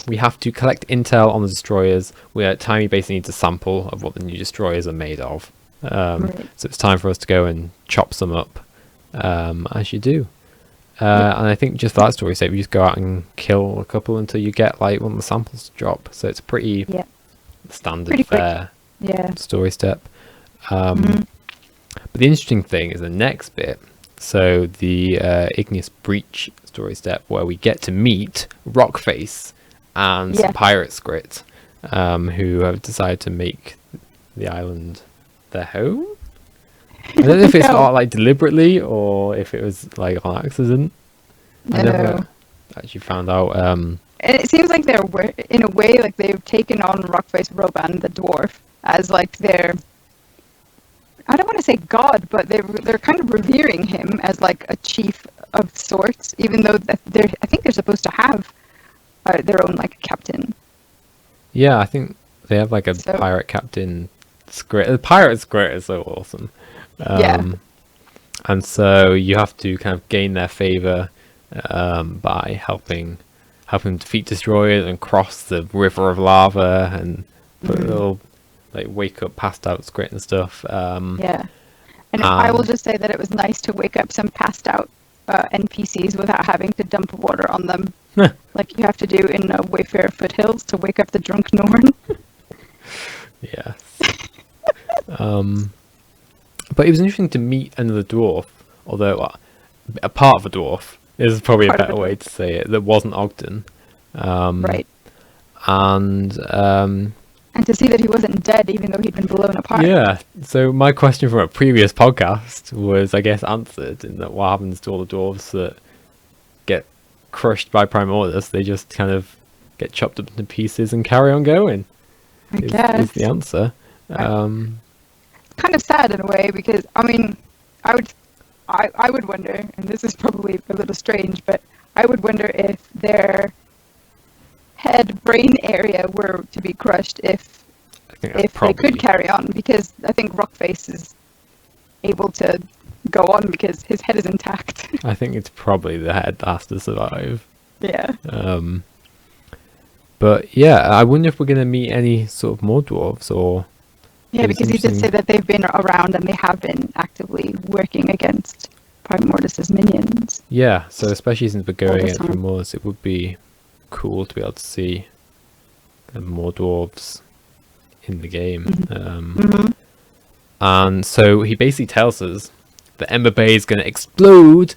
we have to collect intel on the destroyers. Timmy basically needs a sample of what the new destroyers are made of. Right. So it's time for us to go and chop some up, as you do. And I think just for that story sake, we just go out and kill a couple until you get like one of the samples to drop. So it's pretty Yeah. standard Pretty quick. fare Yeah. story step. But the interesting thing is the next bit. So the Igneous Breach story step, where we get to meet Rockface and some Yeah. pirate Skrit, who have decided to make the island their home. I don't know if it's No. not like deliberately or if it was like on accident. I No. never actually found out. And it seems like in a way, like they've taken on Rockface Roban, the dwarf, as like their, I don't want to say god, but they're kind of revering him as like a chief of sorts, even though I think they're supposed to have their own like captain. Yeah, I think they have like a pirate captain Skrit. The pirate Skrit is so awesome. Yeah. And so you have to kind of gain their favor by helping defeat destroyers and cross the river of lava and put a little like wake up passed out Skrit and stuff. Yeah. And I will just say that it was nice to wake up some passed out NPCs without having to dump water on them, like you have to do in Wayfarer Foothills to wake up the drunk Norn. Yes. But it was interesting to meet another dwarf, although a part of a dwarf is probably a better way to say it, that wasn't Ogden. Right. And to see that he wasn't dead even though he'd been blown apart. yeah, so my question from a previous podcast was, I guess, answered in that what happens to all the dwarves that get crushed by Primordus? They just kind of get chopped up into pieces and carry on going. I guess. Is the answer. Kind of sad in a way, because I mean, I would wonder, and this is probably a little strange, but I would wonder if their head brain area were to be crushed if they could carry on, because I think Rockface is able to go on because his head is intact. I think it's probably the head that has to survive. Yeah. But yeah, I wonder if we're going to meet any sort of more dwarves or... Yeah, because he did say that they've been around and they have been actively working against Primordus's minions. Yeah, so especially since we're going the against time. Primordus, it would be cool to be able to see more dwarves in the game. And so he basically tells us that Ember Bay is going to explode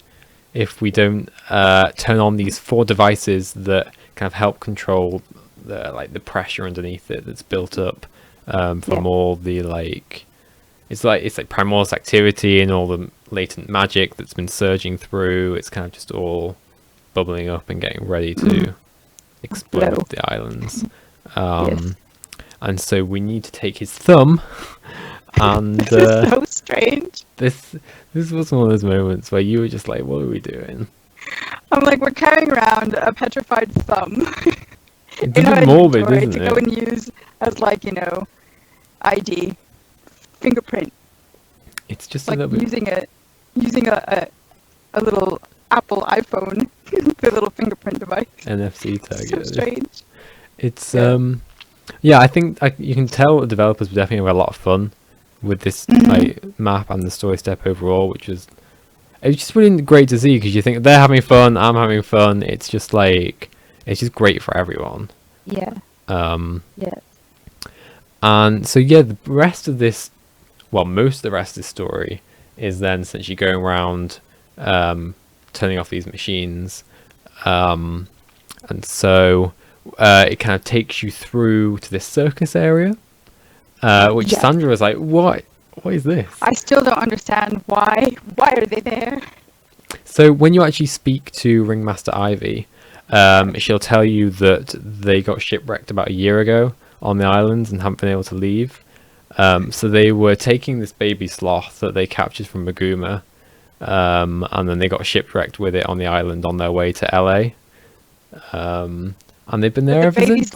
if we don't turn on these 4 devices that kind of help control the pressure underneath it that's built up from all the it's like Primordus activity and all the latent magic that's been surging through. It's kind of just all bubbling up and getting ready to explode the islands. Yes. And so we need to take his thumb And This is so strange. this was one of those moments where you were just like, what are we doing? I'm like, we're carrying around a petrified thumb It's in a our bit morbid, inventory isn't to go it? and use as, like, you know, ID, fingerprint. It's just a Like little bit using a little Apple iPhone with a little fingerprint device. NFC tag. So strange. It's Yeah. yeah, I think you can tell the developers were definitely having a lot of fun with this like map and the story step overall, which was it's just really great to see because you think they're having fun, I'm having fun. It's just like it's just great for everyone. Yeah. Yeah. And so yeah, the rest of this, well, most of the rest of this story is then essentially going around, turning off these machines, and so it kind of takes you through to this circus area, which Yes. Sandra was like, "What? What is this?" I still don't understand why. Why are they there? So when you actually speak to Ringmaster Ivy, she'll tell you that they got shipwrecked about a year ago on the islands and haven't been able to leave. So they were taking this baby sloth that they captured from Maguma, and then they got shipwrecked with it on the island on their way to LA. And they've been there ever since.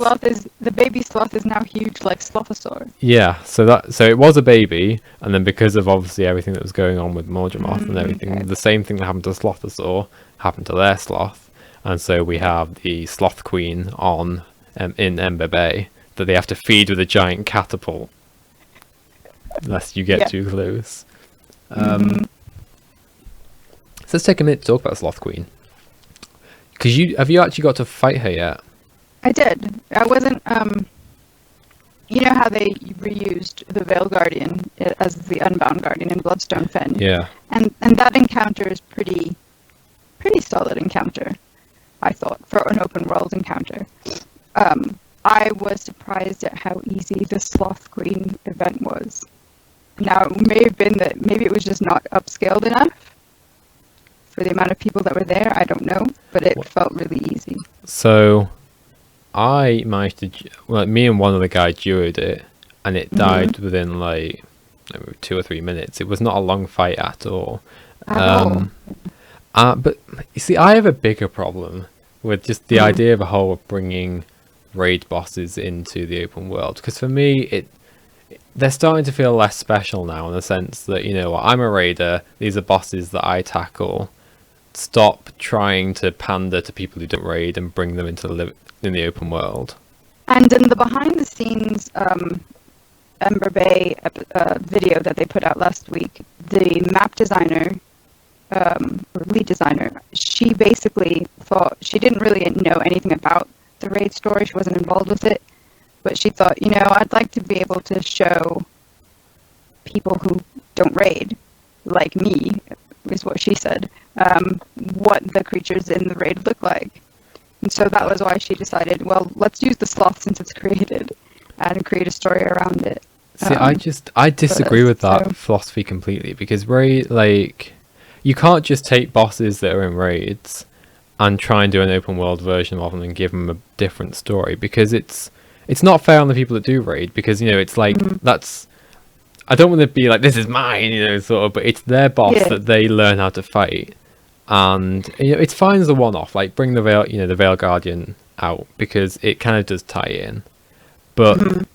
The baby sloth is now huge, like Slothosaur. Yeah, so it was a baby, and then because of obviously everything that was going on with Morgemoth and everything, Okay. the same thing that happened to Slothosaur happened to their sloth, and so we have the Sloth Queen on in Ember Bay that they have to feed with a giant catapult, lest you get Yeah. too close. So let's take a minute to talk about Sloth Queen, because have you actually got to fight her yet? I did. I wasn't. You know how they reused the Veil Guardian as the Unbound Guardian in Bloodstone Fen, Yeah. and that encounter is pretty solid encounter, I thought, for an open world encounter. I was surprised at how easy the Sloth Queen event was. Now, it may have been that maybe it was just not upscaled enough for the amount of people that were there. I don't know, but it felt really easy. So I managed to, well, me and one other guy duoed it, and it died within like 2 or 3 minutes. It was not a long fight at all. But you see, I have a bigger problem with just the idea of a whole of bringing raid bosses into the open world, because for me, they're starting to feel less special now, in the sense that, you know, I'm a raider, these are bosses that I tackle. Stop trying to pander to people who don't raid and bring them into in the open world. And in the behind-the-scenes Ember Bay video that they put out last week, the map designer, or lead designer, she basically thought she didn't really know anything about the raid story. She wasn't involved with it, but she thought, you know, I'd like to be able to show people who don't raid, like me, is what she said, what the creatures in the raid look like. And so that was why she decided, well, let's use the sloth since it's created and create a story around it. See, I disagree with that philosophy completely, because raid, like, you can't just take bosses that are in raids and try and do an open world version of them and give them a different story, because it's not fair on the people that do raid, because, you know, it's like, that's, I don't want to be like, this is mine, you know, sort of, but it's their boss that they learn how to fight. And, you know, it's fine as a one-off, like, bring the Veil, you know, the Veil Guardian out, because it kind of does tie in. But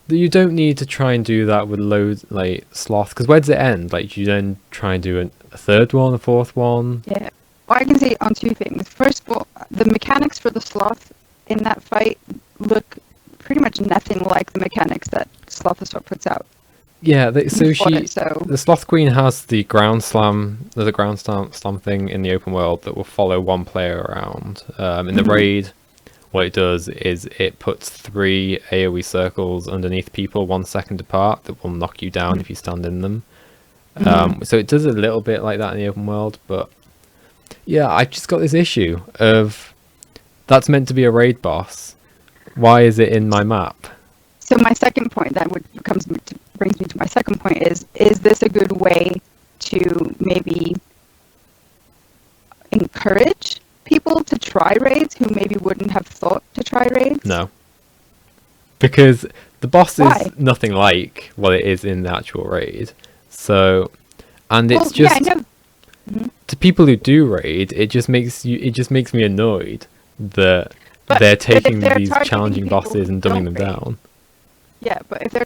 you don't need to try and do that with loads, like, sloth, because where does it end? Like, you then try and do a third one, a fourth one? Yeah. Well, I can say on two things. First of all, the mechanics for the sloth in that fight look pretty much nothing like the mechanics that Slothosaur puts out. Yeah, the Sloth Queen has the ground slam. There's a ground slam thing in the open world that will follow one player around. In the raid, what it does is it puts 3 AoE circles underneath people 1 second apart that will knock you down if you stand in them. So it does a little bit like that in the open world, but yeah, I just got this issue of that's meant to be a raid boss. Why is it in my map? So my second point that brings me to my second point is this a good way to maybe encourage people to try raids who maybe wouldn't have thought to try raids? No. Because The boss Why? is nothing like what it is in the actual raid. So, and it's Well, yeah, I just know. Mhm. to people who do raid, it just makes me annoyed that But they're if taking they're these targeting challenging people bosses who and dumbing don't them raid, down. yeah, but if they're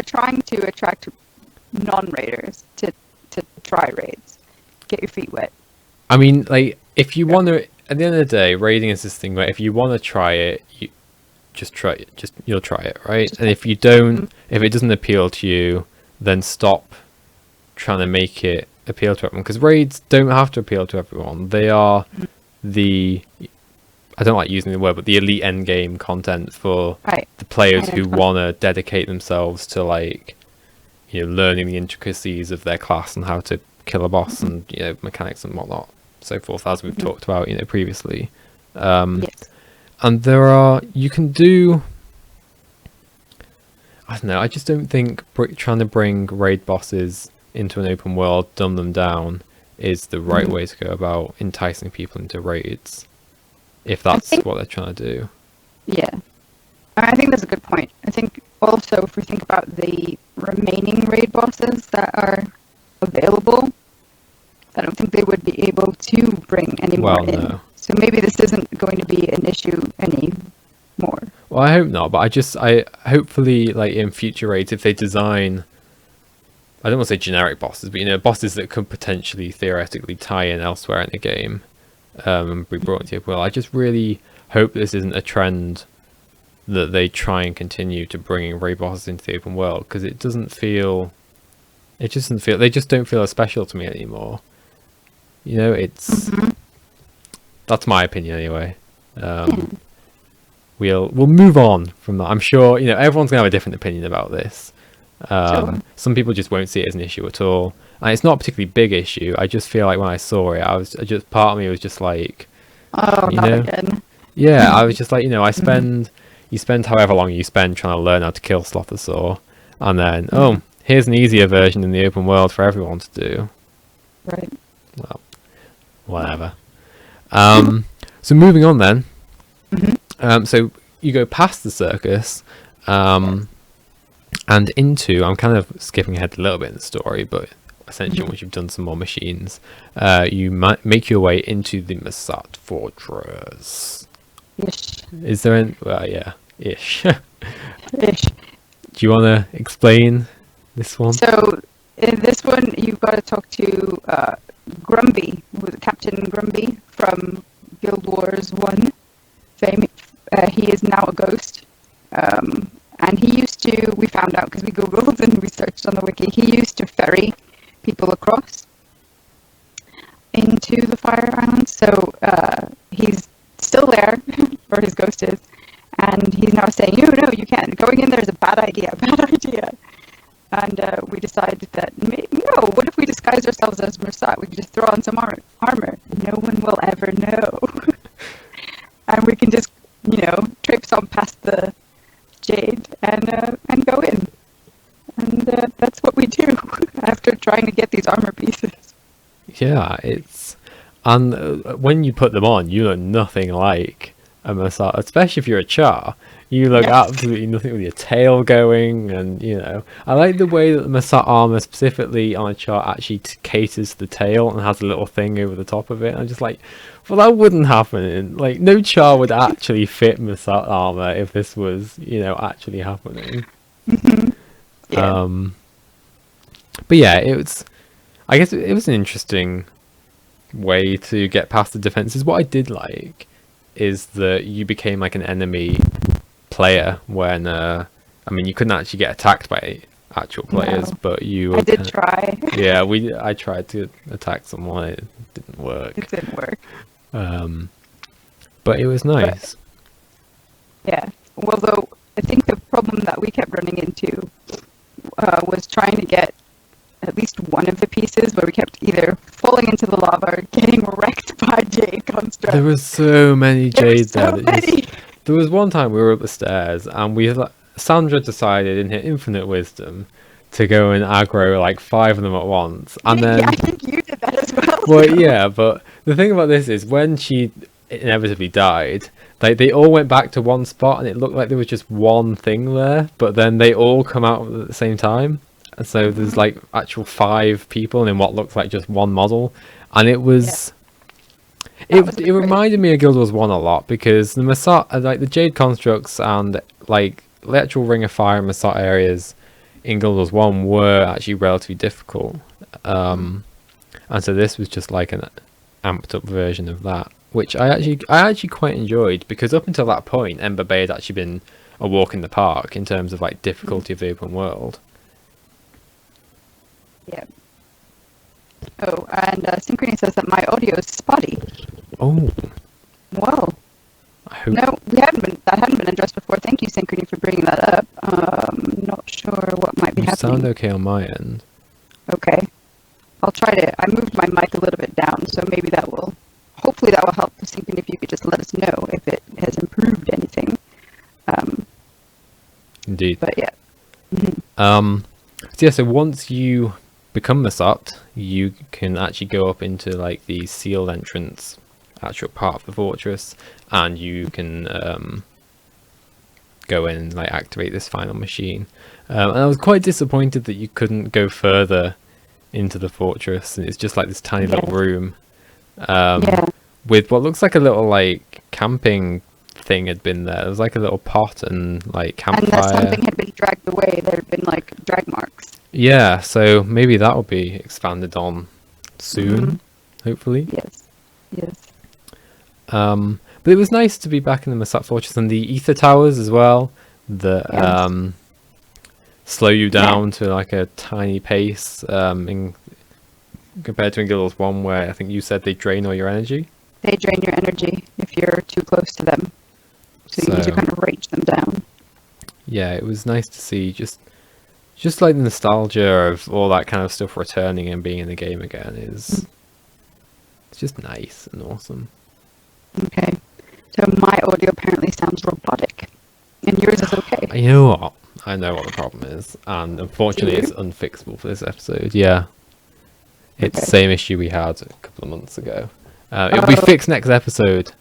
trying to attract non-raiders to try raids, get your feet wet. I mean, like, if you Yeah. want to, at the end of the day, raiding is this thing where if you want to try it, you just try it. Just you'll try it, right? Just And like, if you don't, mhm. if it doesn't appeal to you, then stop trying to make it appeal to everyone. Because raids don't have to appeal to everyone. They are the, I don't like using the word, but the elite end game content for Right. the players I who know. want to dedicate themselves to, like, learning the intricacies of their class and how to kill a boss and mechanics and whatnot, so forth, as we've talked about previously. Yes. And you can do, I don't know, I just don't think trying to bring raid bosses into an open world, dumb them down, is the right way to go about enticing people into raids, if that's think- what they're trying to do. Yeah. I think that's a good point. I think also if we think about the remaining raid bosses that are available, I don't think they would be able to bring any more Well, in. no. So maybe this isn't going to be an issue anymore. Well, I hope not, but I hopefully, like, in future raids, if they design, I don't want to say generic bosses, but bosses that could potentially theoretically tie in elsewhere in the game, and be brought into it. Well, I just really hope this isn't a trend that they try and continue to bringing raid bosses into the open world, because they just don't feel as special to me anymore. It's that's my opinion anyway. We'll move on from that. I'm sure everyone's gonna have a different opinion about this. Sure. Some people just won't see it as an issue at all, and it's not a particularly big issue. I just feel like when I saw it, part of me was just like, Oh, not again. yeah, I was just like, you spend however long you spend trying to learn how to kill Slothosaur, and then here's an easier version in the open world for everyone to do. Right. Well, whatever. So moving on then. So you go past the circus, and into, I'm kind of skipping ahead a little bit in the story, but essentially once you've done some more machines, you might make your way into the Masat Fortress. Ish. Is there any, well, yeah, ish. Ish. Do you want to explain this one? So in this one, you've got to talk to Grumby, Captain Grumby from Guild Wars 1. He is now a ghost. And he used to, we found out because we Googled and we searched on the wiki, he used to ferry people across into the Fire Island. So he's still there, or his ghost is, and he's now saying, no, you can't. Going in there is a bad idea. And we decided that, no, what if we disguise ourselves as Mursat? We could just throw on some armor. No one will ever know. And we can just, traipse on past the Jade and go in. And that's what we do after trying to get these armor pieces. Yeah, and when you put them on, you look nothing like a Masat, especially if you're a Char. You look absolutely nothing with your tail going, and I like the way that the Masat armor, specifically on a Char, actually caters the tail and has a little thing over the top of it. I'm just like, well, that wouldn't happen. Like, no Char would actually fit Masat armor if this was, actually happening. Yeah. But yeah, I guess it was an interesting way to get past the defenses. What I did like is that you became like an enemy player when you couldn't actually get attacked by actual players, but I did try. Yeah, I tried to attack someone, it didn't work. It didn't work. But it was nice. Yeah. Although I think the problem that we kept running into was trying to get at least one of the pieces, where we kept either falling into the lava or getting wrecked by Jade constructs. There were so many Jades there. Many. There was one time we were up the stairs and Sandra decided in her infinite wisdom to go and aggro like 5 of them at once. And then, yeah, I think you did that as well. well, yeah, but the thing about this is when she inevitably died, like they all went back to one spot and it looked like there was just one thing there, but then they all come out at the same time. And so there's like actual 5 people in what looks like just one model. And it was it reminded me of Guild Wars 1 a lot, because the Masot, like the Jade constructs and like the actual Ring of Fire and Masot areas in Guild Wars 1 were actually relatively difficult. And so this was just like an amped up version of that, which I actually quite enjoyed, because up until that point Ember Bay had actually been a walk in the park in terms of like difficulty of the open world. Yeah. Oh, and Synchrony says that my audio is spotty. Oh. Whoa. I hope... No, that hadn't been addressed before. Thank you, Synchrony, for bringing that up. Not sure what might be happening. You sound okay on my end. Okay. I'll try to... I moved my mic a little bit down, so maybe that will... Hopefully that will help. Synchrony, if you could just let us know if it has improved anything. Indeed. But yeah. So yeah, so once you become Masot, you can actually go up into like the sealed entrance, actual part of the fortress, and you can go in and like activate this final machine. And I was quite disappointed that you couldn't go further into the fortress, and it's just like this tiny little room with what looks like a little like camping thing had been there. There was like a little pot and like campfire. And that something had been dragged away. There had been like drag marks. Yeah, so maybe that will be expanded on soon, hopefully. Yes. But it was nice to be back in the Masot Fortress, and the ether towers as well, that slow you down to like a tiny pace, compared to in Guild Wars 1, where I think you said they drain all your energy. They drain your energy if you're too close to them. So you need to kind of rage them down. Yeah, it was nice to see just like the nostalgia of all that kind of stuff returning and being in the game again is it's just nice and awesome. Okay. So my audio apparently sounds robotic. And yours is okay. You know what? I know what the problem is. And unfortunately it's unfixable for this episode. Yeah. It's the same issue we had a couple of months ago. It'll be fixed next episode.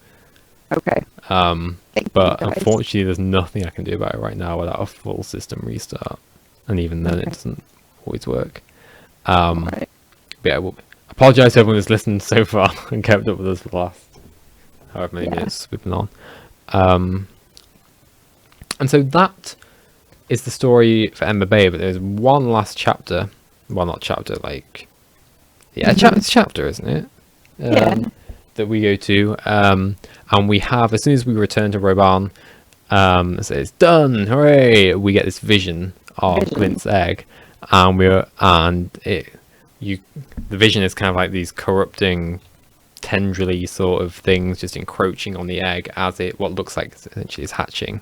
Okay. But unfortunately there's nothing I can do about it right now without a full system restart. And even then it doesn't always work. But yeah, I apologise to everyone who's listened so far and kept up with us for the last however many minutes we've been on. And so that is the story for Ember Bay, but there's one last chapter. Well, not chapter, like... Yeah, it's chapter, isn't it? That we go to. And we have, as soon as we return to Roban, so it's done, hooray! We get this vision of Glint's egg, and the vision is kind of like these corrupting, tendrily sort of things just encroaching on the egg as what looks like essentially is hatching.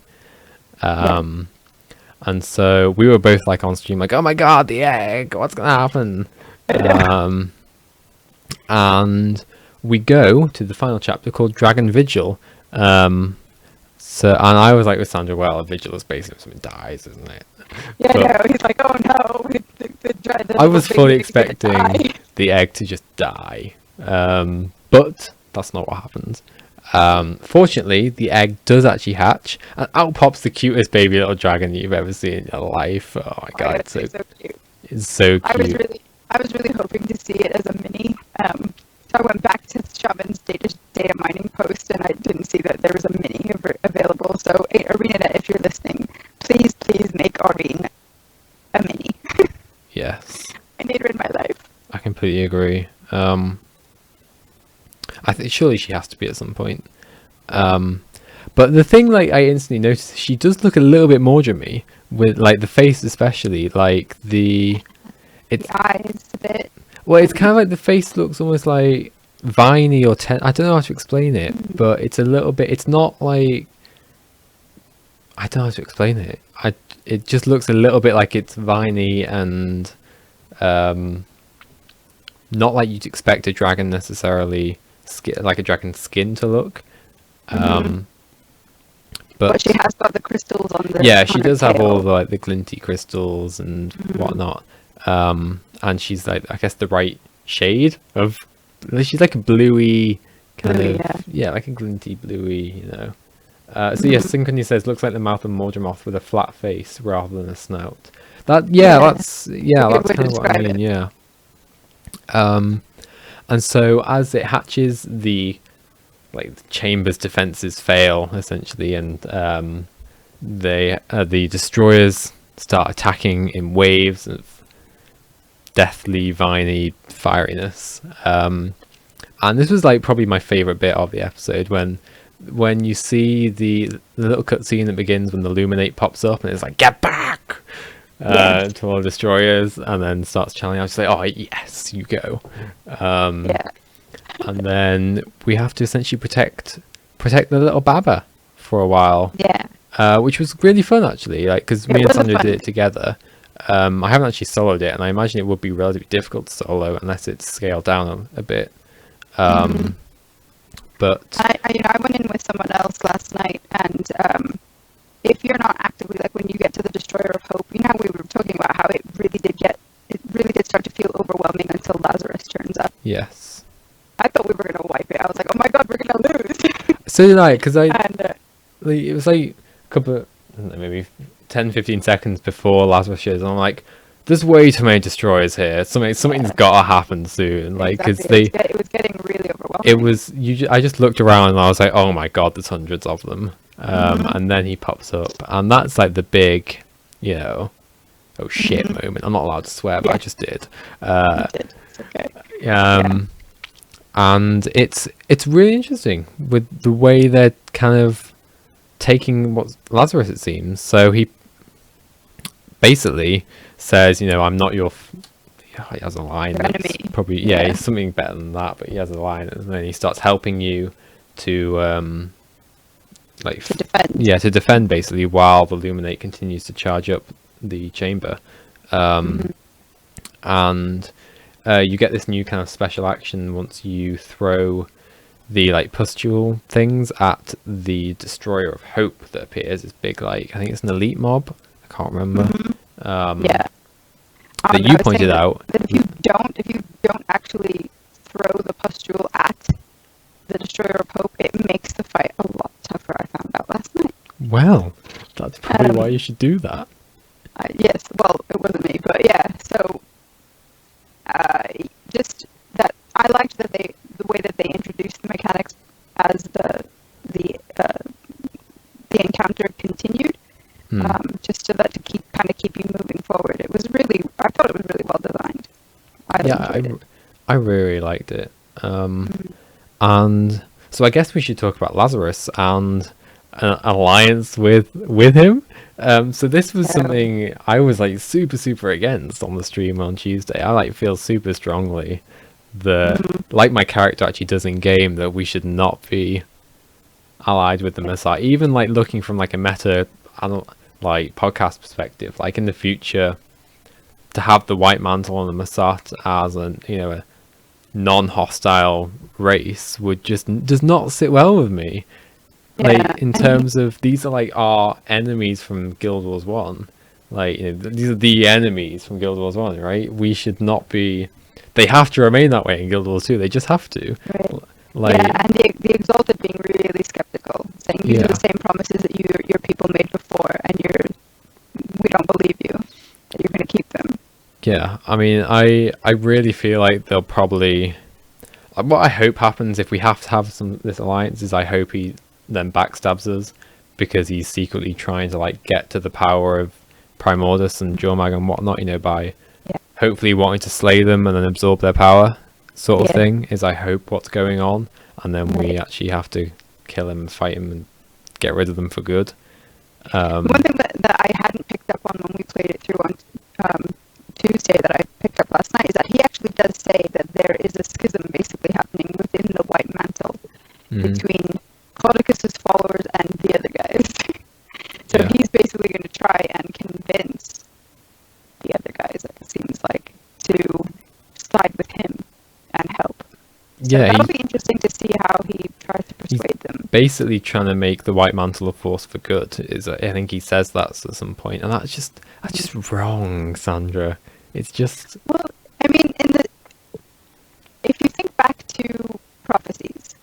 And so we were both like on stream, like, oh my god, the egg! What's gonna happen? And we go to the final chapter called Dragon Vigil. And I was like with Sandra, well, a vigil is basically when something dies, isn't it? Yeah, no, he's like, oh no. I was fully expecting the egg to just die. But that's not what happens. Fortunately, the egg does actually hatch, and out pops the cutest baby little dragon you've ever seen in your life. Oh my god, it's so cute. It's so cute. I was really hoping to see it as a mini. So I went back to Shaman's data mining post, and I didn't see that there was a mini available. So ArenaNet, if you're listening, please make Arene a mini. Yes. I need her in my life. I completely agree. I think surely she has to be at some point. But the thing, like, I instantly noticed, she does look a little bit more Jimmy, with like the face especially, like the eyes a bit. Well, it's kind of like the face looks almost like viney or I don't know how to explain it, but it's a little bit. It's not like, I don't know how to explain it. It just looks a little bit like it's viney and not like you'd expect a dragon necessarily, like a dragon's skin to look. But she has got the crystals on the she does have all the like the glinty crystals and whatnot. And she's like, I guess the right shade of, she's like a bluey kind Bluey, of like a glinty bluey, you know. So yes, Synchrony says looks like the mouth of Mordramoth with a flat face rather than a snout. That's good way to kind of what I describe mean. it. Yeah. And so as it hatches, the chamber's defenses fail essentially, and the destroyers start attacking in waves of deathly, viney fieriness. And this was like probably my favorite bit of the episode when you see the little cutscene that begins when the Luminate pops up and it's like, get back to all the destroyers, and then starts channeling. I was like, oh yes, you go. And then we have to essentially protect the little Baba for a while. Which was really fun actually, like because me and Sandra did it together. I haven't actually soloed it, and I imagine it would be relatively difficult to solo unless it's scaled down a bit. But I went in with someone else last night, and if you're not actively, like when you get to the Destroyer of Hope, you know how we were talking about how it really did start to feel overwhelming until Lazarus turns up. Yes. I thought we were gonna wipe it. I was like, oh my god, we're gonna lose. So did I, because and it was like a couple of, maybe 10-15 seconds before Lazarus shows, and I'm like, there's way too many destroyers here. Something's gotta happen soon. Like, because it was getting really overwhelming. I just looked around and I was like, oh my god, there's hundreds of them. And then he pops up, and that's like the big, you know, oh shit moment. I'm not allowed to swear, but I just did. You did. It's okay. And it's really interesting with the way they're kind of taking what Lazarus, it seems. So he basically says, you know, I'm not your he has a line that's probably he's something better than that, but he has a line, and then he starts helping you to to defend basically, while the Luminate continues to charge up the chamber. And you get this new kind of special action once you throw the pustule things at the Destroyer of Hope that appears. This big, I think it's an elite mob. I can't remember. That you pointed out that if you don't actually throw the pustule at the Destroyer of Hope, it makes the fight a lot tougher. I found out last night. Well, that's probably why you should do that. Yes, well, it wasn't me, but yeah. So, just that I liked that the way that they introduced the mechanics as the encounter continued, just so that to keep you moving forward. I thought it was really well designed. I really liked it. And so I guess we should talk about Lazarus and an alliance with him. So this was something I was super against on the stream on Tuesday. I feel super strongly that like my character actually does in game, that we should not be allied with the Messiah. Even looking from a meta podcast perspective, in the future, to have the White Mantle and the Massat as a non-hostile race does not sit well with me. In terms of, these are our enemies from Guild Wars 1. These are the enemies from Guild Wars 1, right? We should not be. They have to remain that way in Guild Wars 2. They just have to. Right. And the Exalted being really skeptical, saying these are the same promises that your people made before, and we don't believe you that you're going to keep them. Yeah, I mean, I really feel like they'll probably. What I hope happens if we have to have this alliance is, I hope he then backstabs us, because he's secretly trying to get to the power of Primordus and GuildMag and whatnot, by hopefully wanting to slay them and then absorb their power, sort of thing, is I hope what's going on, and then we actually have to kill him and fight him and get rid of them for good. One thing that I hadn't picked up on when we played it through on Tuesday that I picked up last night is that he actually does say that there is a schism basically happening within the White Mantle between Clodicus's followers and the other guys. So he's basically going to try and convince the other guys, it seems like, to side with him and help. So that'll be interesting to see how he tries to persuade them. Basically trying to make the White Mantle a force for good. I think he says that at some point, and that's just wrong, Sandra. It's just. Well, I mean, if you think back to prophecies,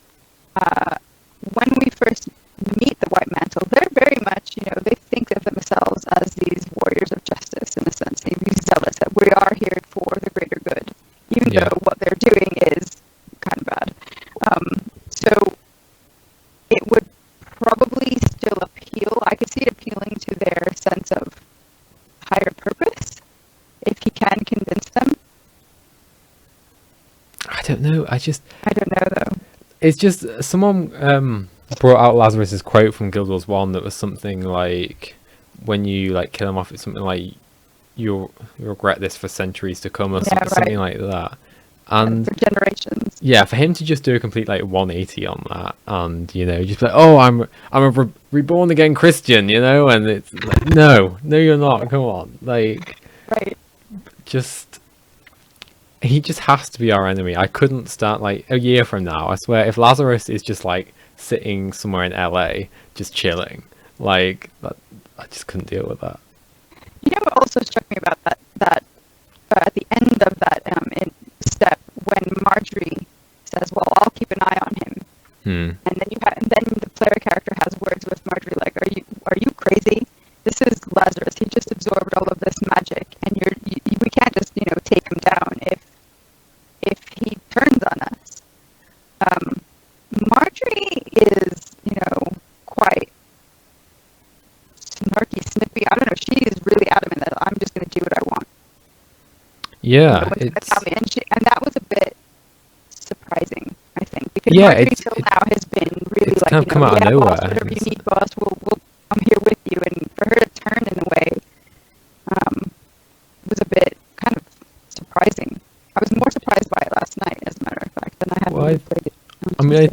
we are here for the greater good, even though what they're doing is kind of bad. So it would probably still appeal. I could see it appealing to their sense of higher purpose if he can convince them. I don't know. I don't know though. It's just someone brought out Lazarus's quote from Guild Wars 1 that was something like, when you like kill him off, it's something like you'll regret this for centuries to come, or something like that. And for generations. Yeah, for him to just do a complete like 180 on that, and just be like, oh, I'm a reborn again Christian, and it's like, no, you're not. Come on, like, right. He just has to be our enemy. I couldn't start like a year from now. I swear, if Lazarus is just like sitting somewhere in LA, just chilling, like that, I just couldn't deal with that. What also struck me about that at the end of that step, when Marjorie says, "Well, I'll keep an eye on him," and then the player character has words with Marjorie like, "Are you crazy? This is Lazarus. He just absorbed all of this magic, and we can't just take him down if he turns on us." Marjorie is quite snarky, snippy. I don't know. She is really adamant that I'm just going to do what I want. Yeah, and that was a bit surprising, I think, because Marjorie till now has been really like, kind of come out of nowhere. Boss, whatever you need, boss, I'm here with you. And for her to turn in a way was a bit kind of surprising. I was more surprised by it last night, as a matter of fact, than I had when we played it. I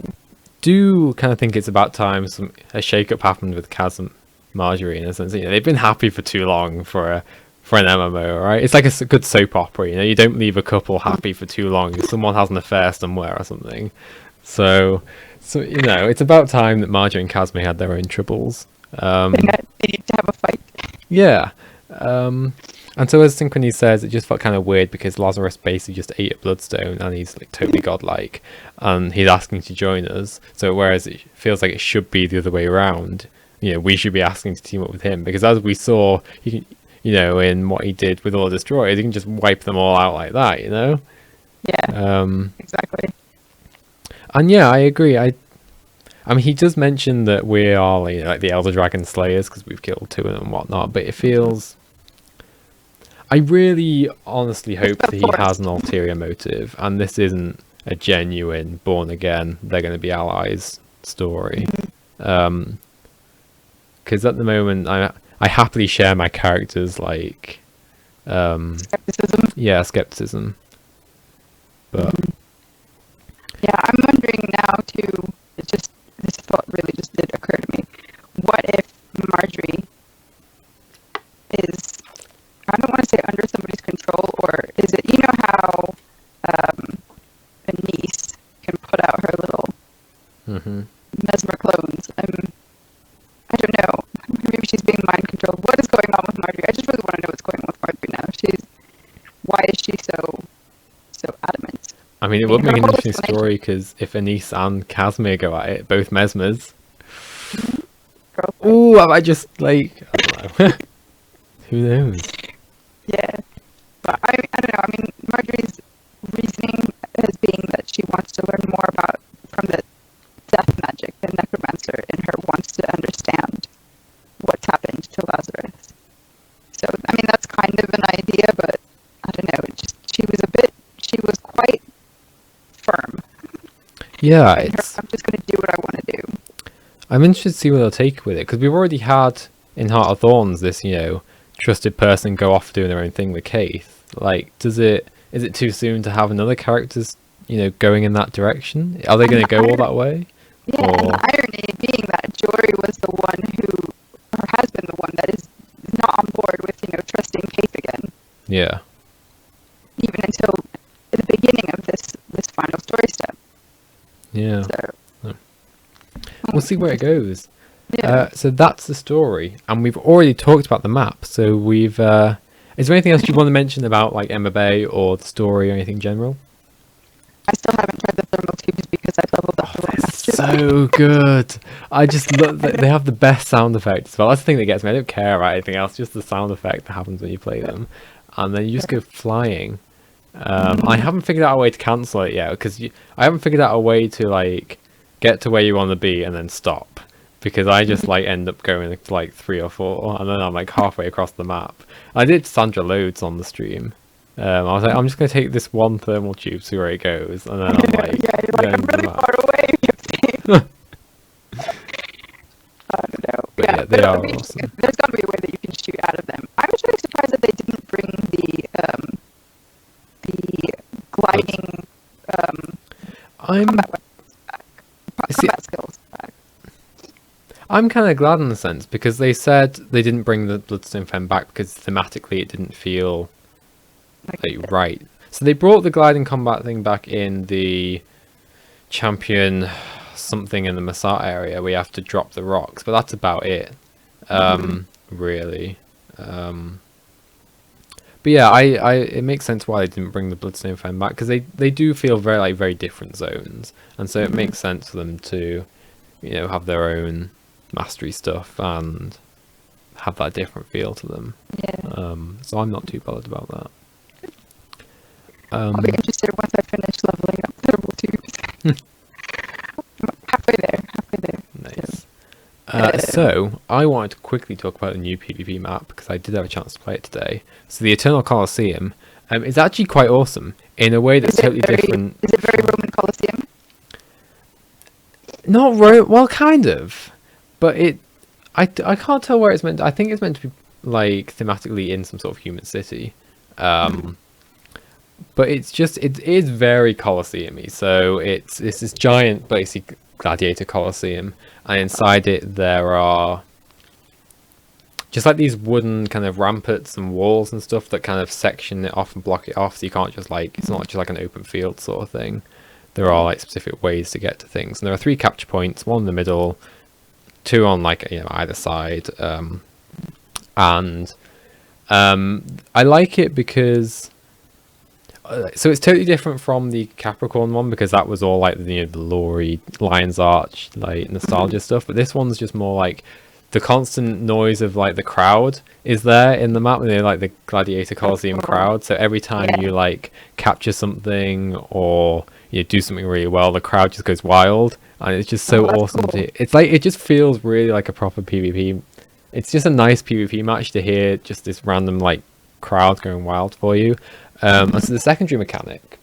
do kind of think it's about time a shake-up happened with Kaz and Marjorie, in a sense. They've been happy for too long for an MMO, right? It's like a good soap opera, you don't leave a couple happy for too long if someone has an affair somewhere or something. So it's about time that Marjorie and Kazme had their own troubles. They need to have a fight. Yeah. And so, as Synchrony says, it just felt kind of weird because Lazarus basically just ate a bloodstone and he's like totally godlike, and he's asking to join us. So whereas it feels like it should be the other way around, we should be asking to team up with him, because as we saw, in what he did with all the destroyers, he can just wipe them all out like that, Yeah. Exactly. And yeah, I agree. I mean, he does mention that we are like the Elder Dragon Slayers because we've killed 2 of them and whatnot, but it feels... I really honestly hope that he has an ulterior motive, and this isn't a genuine born again, they're going to be allies story. Because at the moment, I happily share my characters like skepticism. Yeah, skepticism. But yeah, I'm wondering now too. This thought really just did occur to me. What if Marjorie is, I don't want to say under somebody's control, or is it, how a niece can put out her little mesmer clones? I don't know. Maybe she's being mind controlled. What is going on with Marjorie? I just really want to know what's going on with Marjorie now. Why is she so adamant? I mean, it would make an interesting story, because if Anise and Casimir go at it, both mesmers. Ooh, I just I don't know. Who knows? Yeah, but I don't know. I mean, Marjorie's reasoning as being that she wants to learn more from the death magic, the necromancer in her wants to understand what's happened to Lazarus. So, I mean, that's kind of an idea, but I don't know. She was quite firm. Yeah, I'm just going to do what I want to do. I'm interested to see where they'll take with it, because we've already had in Heart of Thorns this, trusted person go off doing their own thing with Kaith. Like, is it too soon to have another characters, going in that direction? Are they going to go all that way? Yeah, and the irony being that Jory was the one who, or has been the one that is not on board with, trusting Kaith again. Yeah. Even until the beginning of this final story step. Yeah. So, we'll see where it goes. Yeah. So that's the story, and we've already talked about the map. So we've. Is there anything else you want to mention about like Ember Bay or the story or anything general? I still haven't tried the thermal tubes because I've leveled up the wrong master. So good. I just love that they have the best sound effects as well. That's the thing that gets me. I don't care about anything else, just the sound effect that happens when you play them. and then you just go flying. I haven't figured out a way to cancel it yet, because I haven't figured out a way to like get to where you want to be and then stop, because I just like end up going to like 3 or 4, and then I'm like halfway across the map. I did Sandra loads on the stream. I was like, I'm just gonna take this one thermal tube, see where it goes, and then I'm like, yeah, you're like, I'm really far away. I don't know. But yeah, they are awesome. There's got to be a way that you can shoot out of them. I was really surprised that they didn't bring the gliding combat weapons back. Combat skills back. I'm kind of glad in a sense, because they said they didn't bring the Bloodstone Fen back because thematically it didn't feel like right. So they brought the gliding combat thing back in the champion something in the Masat area where you have to drop the rocks, but that's about it. Really. But yeah, I it makes sense why they didn't bring the Bloodstone Fen back, because they do feel very different zones, and so it makes sense for them to, you know, have their own mastery stuff and have that different feel to them. Yeah. So I'm not too bothered about that. I'll be interested once I finish leveling up thermal tubes. halfway there. Nice. So I wanted to quickly talk about the new PvP map, because I did have a chance to play it today. So the Eternal Colosseum is actually quite awesome in a way that's totally different. Is it very Roman Colosseum? Not well, kind of, but I can't tell where it's meant. I think it's meant to be like thematically in some sort of human city. But it is very Colosseum-y. So it's this giant, basic gladiator Colosseum, and inside it there are just like these wooden kind of ramparts and walls and stuff that kind of section it off and block it off, so you can't just like, it's not just like an open field sort of thing. There are like specific ways to get to things, and there are 3 capture points, 1 in the middle, 2 on like, you know, either side. And I like it because so it's totally different from the Capricorn one, because that was all like the, you know, the Laurie Lion's Arch like nostalgia stuff, but this one's just more like the constant noise of like the crowd is there in the map, you know, like the Gladiator Colosseum crowd. So every time you like capture something or you do something really well, the crowd just goes wild, and it's just so awesome. Cool. It's like, it just feels really like a proper PvP. It's just a nice PvP match to hear just this random like crowd going wild for you. And so the secondary mechanic,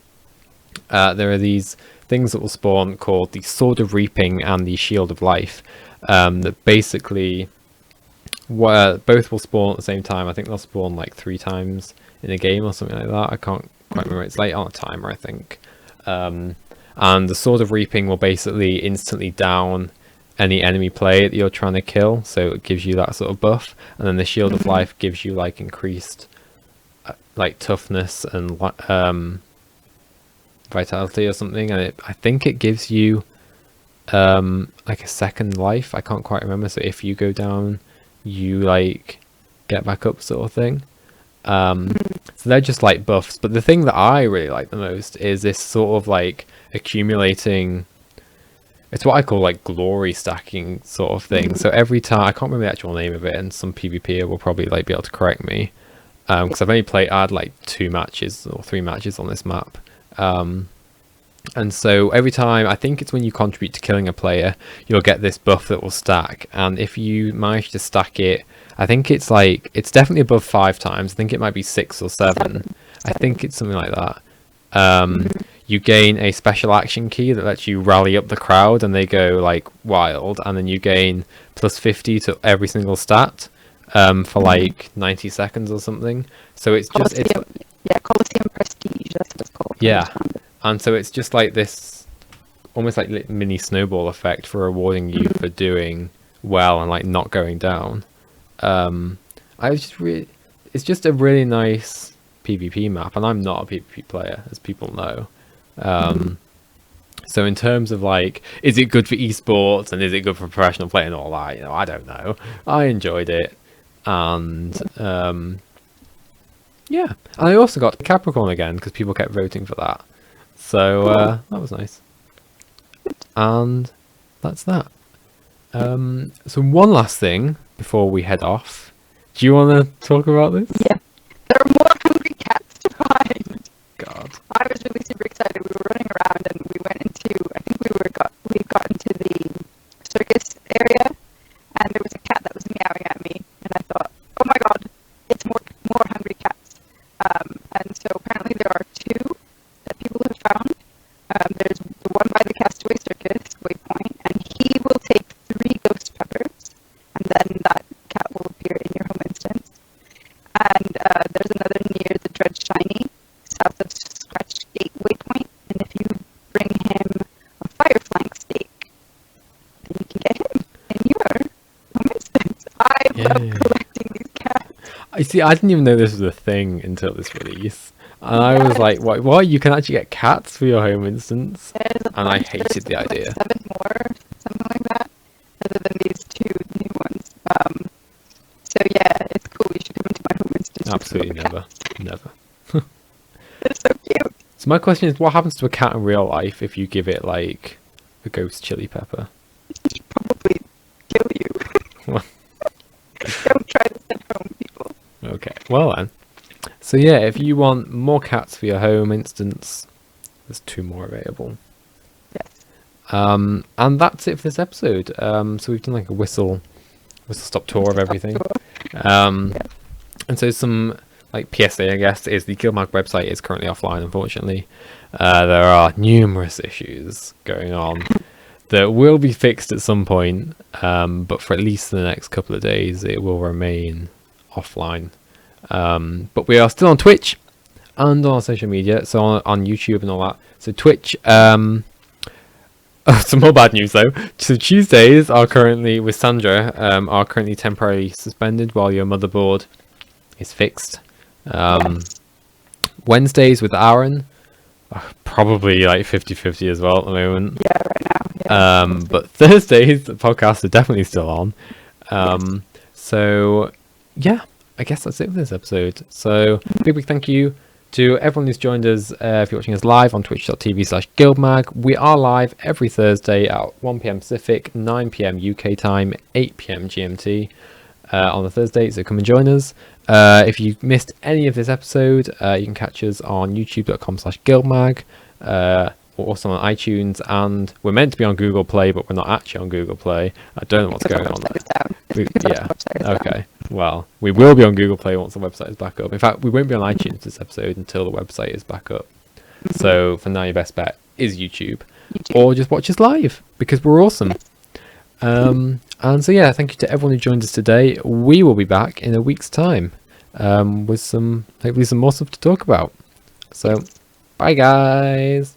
there are these things that will spawn called the Sword of Reaping and the Shield of Life, that basically both will spawn at the same time. I think they'll spawn like 3 times in a game or something like that. I can't quite remember. It's late on a timer, I think. And the Sword of Reaping will basically instantly down any enemy player that you're trying to kill, so it gives you that sort of buff. And then the Shield of Life gives you like increased like toughness and vitality or something, and I think it gives you like a second life. I can't quite remember, so if you go down you like get back up sort of thing. So they're just like buffs, but the thing that I really like the most is this sort of like accumulating, it's what I call like glory stacking sort of thing. So every time, I can't remember the actual name of it, and some PvPer will probably like be able to correct me, because I've only had like 2 matches or 3 matches on this map. And so every time, I think it's when you contribute to killing a player, you'll get this buff that will stack, and if you manage to stack it, I think it's like, it's definitely above 5 times. I think it might be 6 or 7. I think it's something like that. You gain a special action key that lets you rally up the crowd and they go like wild, and then you gain plus 50 to every single stat for like 90 seconds or something. So it's just Colosseum Prestige, that's what it's called. Yeah, and so it's just like this almost like mini snowball effect for rewarding you for doing well and like not going down. It's just a really nice PvP map, and I'm not a PvP player, as people know. So in terms of like, is it good for esports and is it good for professional play and all that, you know, I don't know. I enjoyed it, and yeah, and I also got Capricorn again because people kept voting for that, so that was nice. And that's that. So one last thing before we head off, do you want to talk about this? Yeah, there are more hungry See, I didn't even know this was a thing until this release. And I was like, what? You can actually get cats for your home instance? And I hated the idea. 7 more, something like that, other than these 2 new ones. So yeah, it's cool. You should come into my home instance. Absolutely never. Never. They're so cute. So my question is, what happens to a cat in real life if you give it, like, a ghost chili pepper? It'd probably kill you. Don't try this at home, people. Okay, well then. So yeah, if you want more cats for your home instance, there's 2 more available. Yes. And that's it for this episode. So we've done like a whistle stop tour of everything. And so some like PSA, I guess, is the GuildMag website is currently offline, unfortunately. There are numerous issues going on that will be fixed at some point, but for at least the next couple of days it will remain offline. But we are still on Twitch and on social media, so on YouTube and all that. So Twitch, some more bad news though. So Tuesdays are currently, with Sandra, are currently temporarily suspended while your motherboard is fixed. Wednesdays with Aaron are probably like 50-50 as well at the moment. Yeah, right now. Yeah. But Thursdays, the podcasts are definitely still on. So yeah, I guess that's it for this episode. So big thank you to everyone who's joined us. If you're watching us live on twitch.tv/GuildMag, we are live every Thursday at 1 PM Pacific, 9 PM UK time, 8 PM GMT on the Thursday, so come and join us. If you missed any of this episode, you can catch us on youtube.com/GuildMag, or also on iTunes, and we're meant to be on Google Play, but we're not actually on Google Play. I don't know what's going on there. Yeah, okay. Well, we will be on Google Play once the website is back up. In fact, we won't be on iTunes this episode until the website is back up. So for now, your best bet is YouTube. Or just watch us live, because we're awesome. And so yeah, thank you to everyone who joined us today. We will be back in a week's time with hopefully some more stuff to talk about. So bye guys.